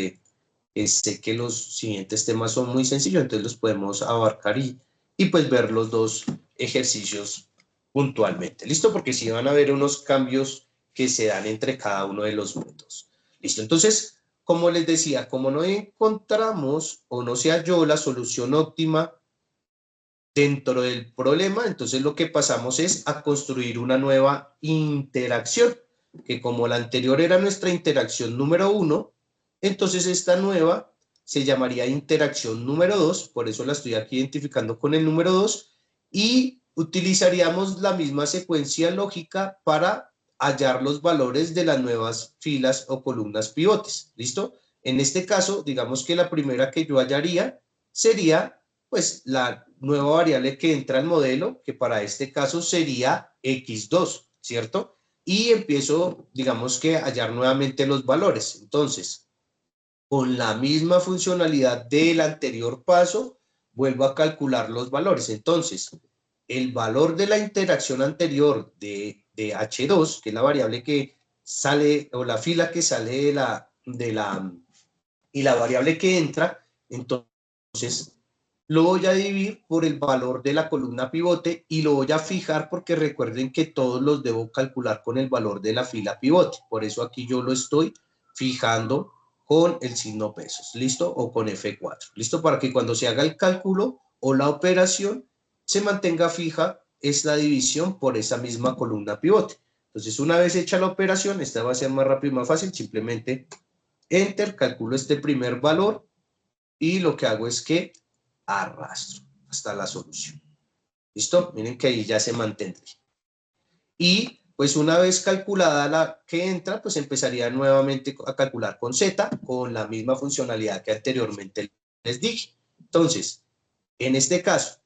sé que los siguientes temas son muy sencillos, entonces los podemos abarcar y pues ver los dos ejercicios puntualmente. ¿Listo? Porque sí van a haber unos cambios que se dan entre cada uno de los métodos. ¿Listo? Entonces, como les decía, como no encontramos o no se halló la solución óptima dentro del problema, entonces lo que pasamos es a construir una nueva interacción, que como la anterior era nuestra interacción número 1, entonces esta nueva se llamaría interacción número 2, por eso la estoy aquí identificando con el número 2, y utilizaríamos la misma secuencia lógica para hallar los valores de las nuevas filas o columnas pivotes. ¿Listo? En este caso, digamos que la primera que yo hallaría sería pues la nueva variable que entra al modelo, que para este caso sería X2, ¿cierto? Y empiezo, digamos que a hallar nuevamente los valores. Entonces, con la misma funcionalidad del anterior paso, vuelvo a calcular los valores. Entonces, el valor de la interacción anterior de H2, que es la variable que sale, o la fila que sale y la variable que entra, entonces lo voy a dividir por el valor de la columna pivote y lo voy a fijar, porque recuerden que todos los debo calcular con el valor de la fila pivote. Por eso aquí yo lo estoy fijando con el signo pesos, ¿listo? O con F4, ¿listo? Para que cuando se haga el cálculo o la operación se mantenga fija esta división por esa misma columna pivote. Entonces, una vez hecha la operación, esta va a ser más rápido y más fácil. Simplemente Enter, calculo este primer valor y lo que hago es que arrastro hasta la solución. ¿Listo? Miren que ahí ya se mantendría. Y pues una vez calculada la que entra, pues empezaría nuevamente a calcular con Z, con la misma funcionalidad que anteriormente les dije. Entonces, en este caso,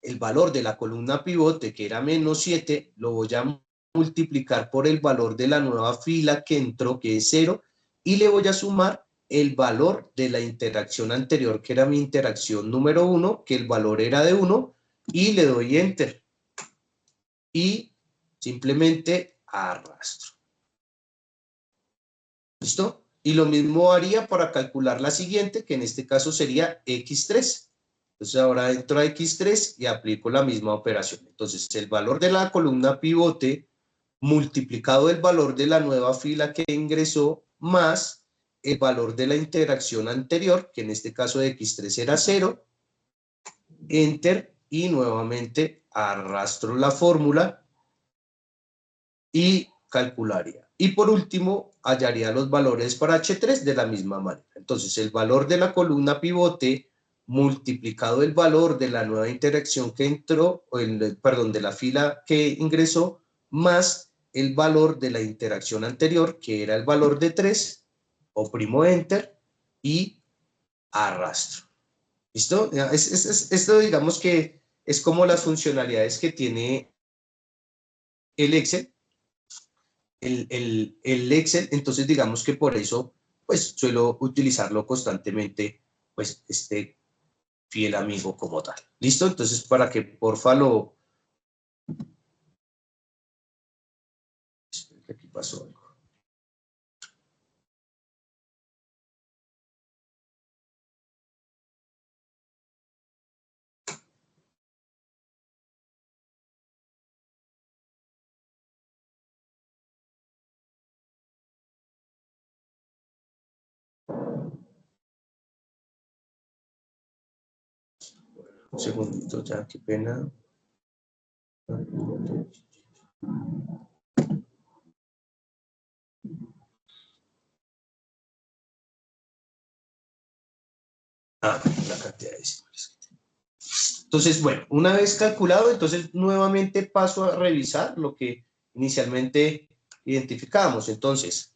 el valor de la columna pivote, que era menos 7, lo voy a multiplicar por el valor de la nueva fila que entró, que es 0, y le voy a sumar el valor de la interacción anterior, que era mi interacción número 1, que el valor era de 1, y le doy Enter. Y simplemente arrastro. ¿Listo? Y lo mismo haría para calcular la siguiente, que en este caso sería X3. Entonces ahora entro a X3 y aplico la misma operación. Entonces el valor de la columna pivote multiplicado el valor de la nueva fila que ingresó más el valor de la interacción anterior, que en este caso de X3 era 0, Enter, y nuevamente arrastro la fórmula y calcularía. Y por último, hallaría los valores para H3 de la misma manera. Entonces, el valor de la columna pivote multiplicado el valor de la nueva interacción que entró, perdón, de la fila que ingresó, más el valor de la interacción anterior, que era el valor de 3, oprimo Enter y arrastro. ¿Listo? Esto digamos que es como las funcionalidades que tiene el Excel. El Excel, entonces digamos que por eso pues suelo utilizarlo constantemente, pues este fiel amigo como tal. ¿Listo? Entonces para que porfa lo... Espera que aquí pasó algo. Un segundito ya, qué pena. La cantidad de decimales. Entonces, bueno, una vez calculado, entonces nuevamente paso a revisar lo que inicialmente identificamos. Entonces,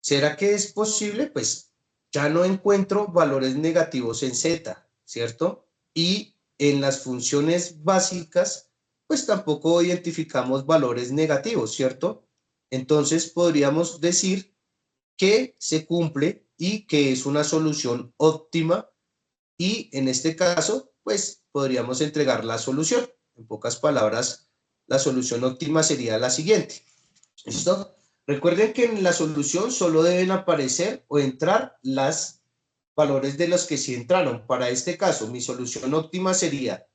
¿será que es posible? Pues ya no encuentro valores negativos en Z, ¿cierto? Y en las funciones básicas, pues tampoco identificamos valores negativos, ¿cierto? Entonces podríamos decir que se cumple y que es una solución óptima, y en este caso, pues podríamos entregar la solución. En pocas palabras, la solución óptima sería la siguiente. ¿Listo? Recuerden que en la solución solo deben aparecer o entrar los valores de los que sí entraron. Para este caso, mi solución óptima sería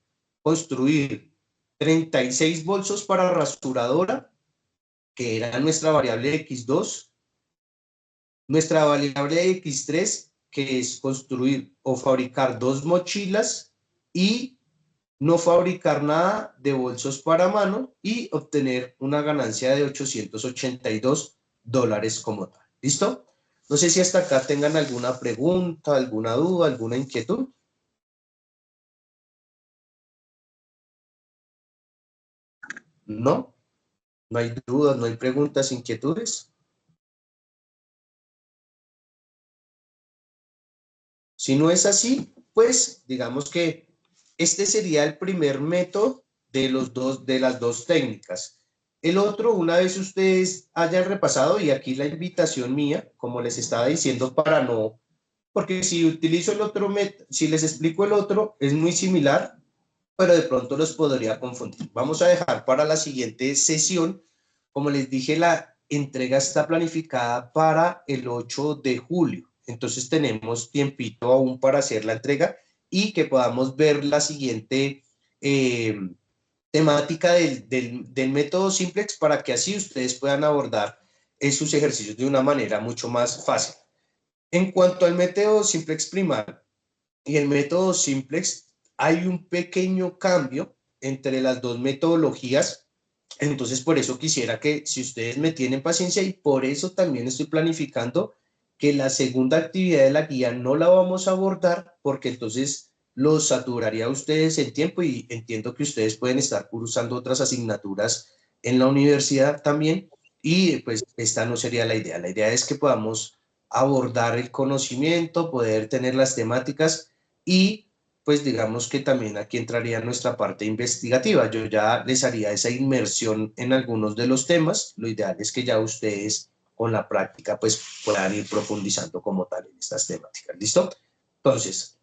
construir 36 bolsos para rasuradora, que era nuestra variable x2, nuestra variable x3, que es construir o fabricar 2 mochilas y no fabricar nada de bolsos para mano, y obtener una ganancia de $882 como tal. ¿Listo? No sé si hasta acá tengan alguna pregunta, alguna duda, alguna inquietud. ¿No? ¿No hay dudas, no hay preguntas, inquietudes? Si no es así, pues digamos que este sería el primer método de las dos técnicas. El otro, una vez ustedes hayan repasado, y aquí la invitación mía, como les estaba diciendo, para no, porque si utilizo el otro método, si les explico el otro, es muy similar, pero de pronto los podría confundir. Vamos a dejar para la siguiente sesión. Como les dije, la entrega está planificada para el 8 de julio. Entonces tenemos tiempito aún para hacer la entrega y que podamos ver la siguiente temática del método Simplex, para que así ustedes puedan abordar sus ejercicios de una manera mucho más fácil. En cuanto al método Simplex primario y el método Simplex, hay un pequeño cambio entre las dos metodologías. Entonces, por eso quisiera que, si ustedes me tienen paciencia, y por eso también estoy planificando que la segunda actividad de la guía no la vamos a abordar, porque entonces los saturaría a ustedes en tiempo, y entiendo que ustedes pueden estar cursando otras asignaturas en la universidad también, y pues esta no sería la idea. La idea es que podamos abordar el conocimiento, poder tener las temáticas y pues digamos que también aquí entraría nuestra parte investigativa. Yo ya les haría esa inmersión en algunos de los temas. Lo ideal es que ya ustedes con la práctica pues puedan ir profundizando como tal en estas temáticas. ¿Listo? Entonces,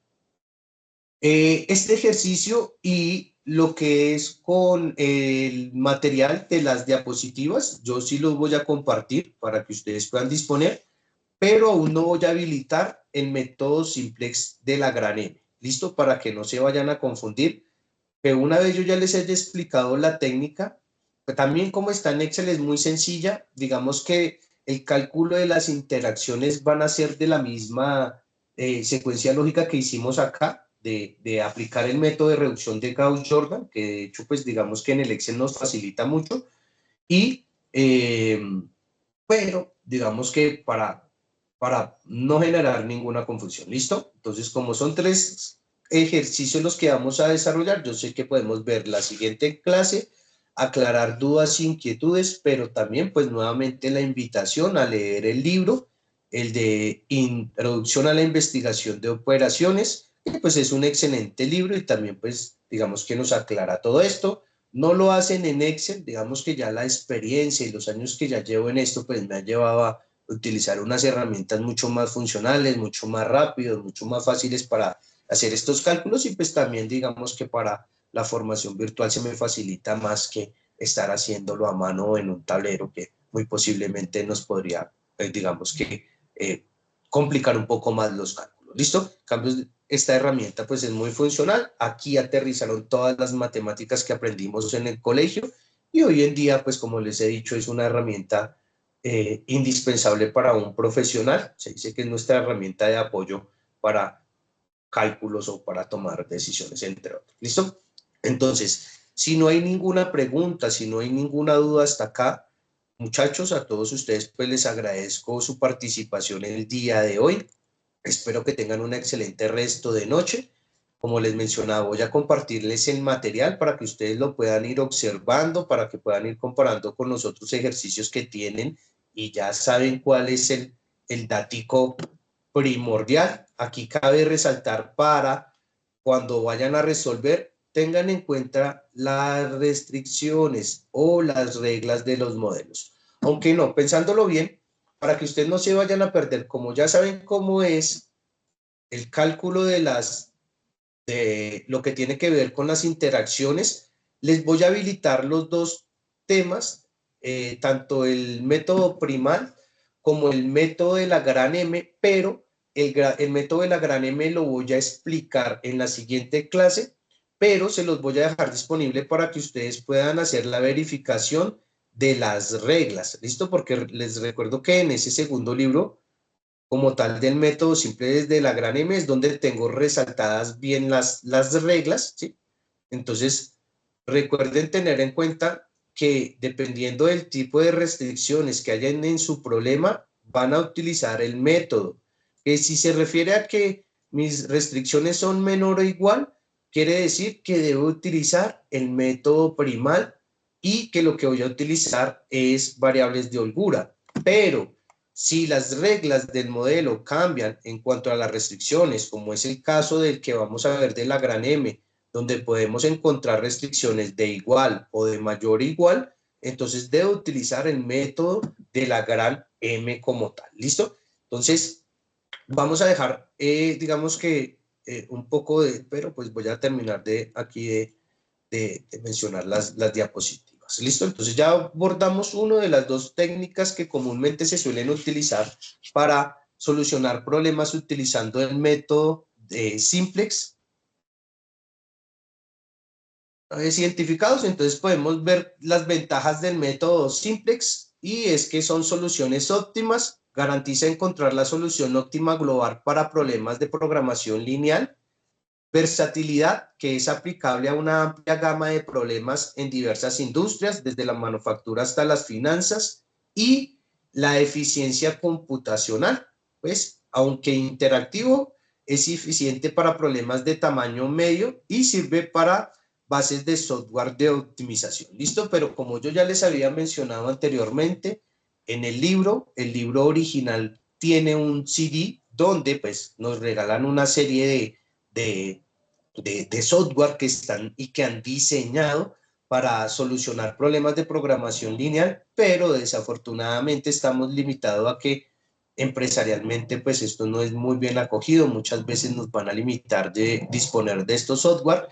este ejercicio y lo que es con el material de las diapositivas, yo sí los voy a compartir para que ustedes puedan disponer, pero aún no voy a habilitar el método simplex de la gran M. ¿Listo? Para que no se vayan a confundir. Pero una vez yo ya les haya explicado la técnica, también como está en Excel es muy sencilla. Digamos que el cálculo de las interacciones van a ser de la misma secuencia lógica que hicimos acá, de aplicar el método de reducción de Gauss-Jordan, que de hecho pues digamos que en el Excel nos facilita mucho. Y, pero digamos que para no generar ninguna confusión. ¿Listo? Entonces, como son 3 ejercicios los que vamos a desarrollar, yo sé que podemos ver la siguiente clase, aclarar dudas, inquietudes, pero también, pues, nuevamente la invitación a leer el libro, el de Introducción a la Investigación de Operaciones, que pues es un excelente libro y también, pues, digamos que nos aclara todo esto. No lo hacen en Excel, digamos que ya la experiencia y los años que ya llevo en esto, pues me ha llevado a utilizar unas herramientas mucho más funcionales, mucho más rápidas, mucho más fáciles para hacer estos cálculos y pues también digamos que para la formación virtual se me facilita más que estar haciéndolo a mano en un tablero que muy posiblemente nos podría, digamos que, complicar un poco más los cálculos. ¿Listo? En cambio, esta herramienta pues es muy funcional. Aquí aterrizaron todas las matemáticas que aprendimos en el colegio y hoy en día pues como les he dicho es una herramienta indispensable para un profesional. Se dice que es nuestra herramienta de apoyo para cálculos o para tomar decisiones, entre otros. ¿Listo? Entonces, si no hay ninguna pregunta, si no hay ninguna duda hasta acá, muchachos, a todos ustedes pues les agradezco su participación en el día de hoy. Espero que tengan un excelente resto de noche. Como les mencionaba, voy a compartirles el material para que ustedes lo puedan ir observando, para que puedan ir comparando con los otros ejercicios que tienen y ya saben cuál es el datico primordial. Aquí cabe resaltar para cuando vayan a resolver, tengan en cuenta las restricciones o las reglas de los modelos. Aunque no, pensándolo bien, para que ustedes no se vayan a perder, como ya saben cómo es el cálculo de lo que tiene que ver con las interacciones, les voy a habilitar los 2 temas, tanto el método primal como el método de la gran M, pero el método de la gran M lo voy a explicar en la siguiente clase, pero se los voy a dejar disponible para que ustedes puedan hacer la verificación de las reglas, ¿listo? Porque les recuerdo que en ese segundo libro como tal del método simple desde la gran M es donde tengo resaltadas bien las reglas, ¿sí? Entonces, recuerden tener en cuenta que dependiendo del tipo de restricciones que hayan en su problema, van a utilizar el método. Que si se refiere a que mis restricciones son menor o igual, quiere decir que debo utilizar el método primal y que lo que voy a utilizar es variables de holgura. Pero si las reglas del modelo cambian en cuanto a las restricciones, como es el caso del que vamos a ver de la gran M, donde podemos encontrar restricciones de igual o de mayor igual, entonces debo utilizar el método de la gran M como tal. ¿Listo? Entonces, vamos a dejar, digamos que un poco de, pero pues voy a terminar de aquí de mencionar las diapositivas. ¿Listo? Entonces ya abordamos una de las 2 técnicas que comúnmente se suelen utilizar para solucionar problemas utilizando el método de simplex. Identificados, entonces podemos ver las ventajas del método simplex y es que son soluciones óptimas, garantiza encontrar la solución óptima global para problemas de programación lineal, versatilidad, que es aplicable a una amplia gama de problemas en diversas industrias, desde la manufactura hasta las finanzas, y la eficiencia computacional, pues, aunque interactivo, es eficiente para problemas de tamaño medio y sirve para bases de software de optimización. ¿Listo? Pero como yo ya les había mencionado anteriormente, en el libro original tiene un CD donde pues nos regalan una serie de de software que están y que han diseñado para solucionar problemas de programación lineal, pero desafortunadamente estamos limitados a que empresarialmente pues esto no es muy bien acogido. Muchas veces nos van a limitar de disponer de estos software,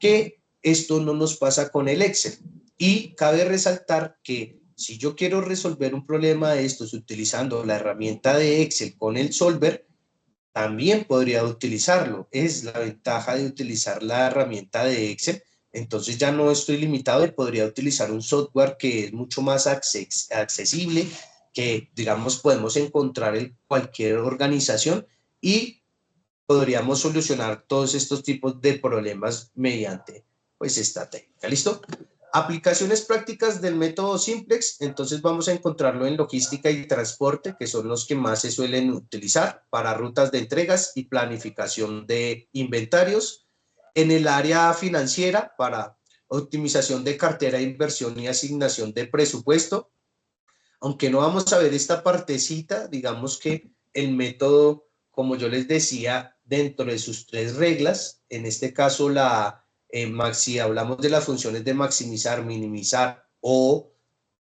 que esto no nos pasa con el Excel. Y cabe resaltar que si yo quiero resolver un problema de estos utilizando la herramienta de Excel con el Solver, también podría utilizarlo. Es la ventaja de utilizar la herramienta de Excel. Entonces ya no estoy limitado y podría utilizar un software que es mucho más accesible, que digamos podemos encontrar en cualquier organización, y podríamos solucionar todos estos tipos de problemas mediante pues esta técnica. ¿Listo? Aplicaciones prácticas del método Simplex, entonces vamos a encontrarlo en logística y transporte, que son los que más se suelen utilizar para rutas de entregas y planificación de inventarios. En el área financiera, para optimización de cartera de inversión y asignación de presupuesto. Aunque no vamos a ver esta partecita, digamos que el método, como yo les decía, dentro de sus 3 reglas, en este caso si hablamos de las funciones de maximizar, minimizar, o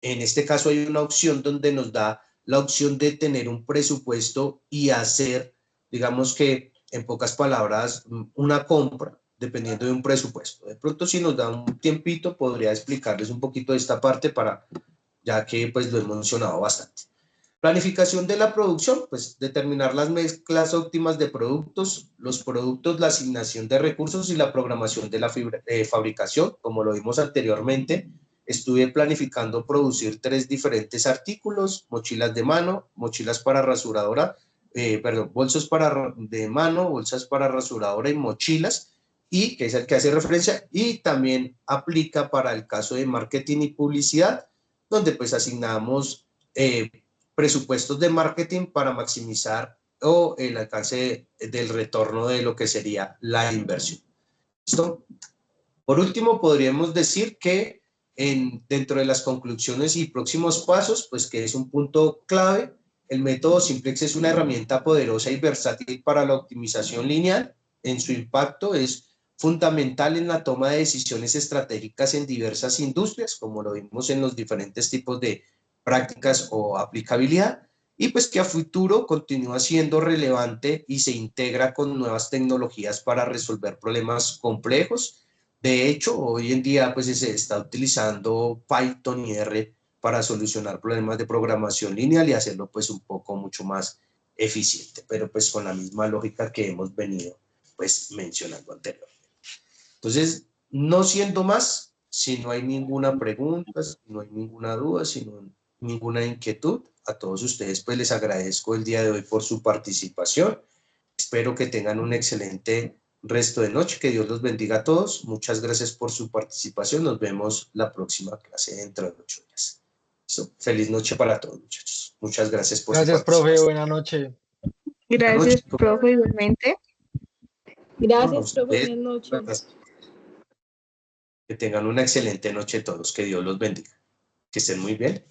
en este caso hay una opción donde nos da la opción de tener un presupuesto y hacer, digamos que en pocas palabras, una compra dependiendo de un presupuesto. De pronto, si nos da un tiempito, podría explicarles un poquito de esta parte, ya que pues lo he mencionado bastante. Planificación de la producción, pues determinar las mezclas óptimas de productos, los productos, la asignación de recursos y la programación de la fabricación. Como lo vimos anteriormente, estuve planificando producir 3 diferentes artículos: mochilas de mano, mochilas para rasuradora, bolsos de mano, bolsas para rasuradora y mochilas, y que es el que hace referencia, y también aplica para el caso de marketing y publicidad, donde pues asignamos presupuestos de marketing para maximizar el alcance del retorno de lo que sería la inversión. ¿Listo? Por último, podríamos decir que dentro de las conclusiones y próximos pasos, pues que es un punto clave, el método Simplex es una herramienta poderosa y versátil para la optimización lineal. En su impacto es fundamental en la toma de decisiones estratégicas en diversas industrias, como lo vimos en los diferentes tipos de prácticas o aplicabilidad, y pues que a futuro continúa siendo relevante y se integra con nuevas tecnologías para resolver problemas complejos. De hecho, hoy en día pues se está utilizando Python y R para solucionar problemas de programación lineal y hacerlo pues un poco mucho más eficiente, pero pues con la misma lógica que hemos venido pues mencionando anteriormente. Entonces, no siendo más, si no hay ninguna pregunta, si no hay ninguna duda, si no hay ninguna inquietud, a todos ustedes pues les agradezco el día de hoy por su participación. Espero que tengan un excelente resto de noche, que Dios los bendiga a todos. Muchas gracias por su participación. Nos vemos la próxima clase dentro de 8 días. Feliz noche para todos, muchachos. Muchas gracias por su Gracias, profe. participación. Buena noche. Buenas Gracias, noches. profe, igualmente. Gracias, profe, Ustedes, buenas noches. que tengan una excelente noche todos. Que Dios los bendiga. Que estén muy bien.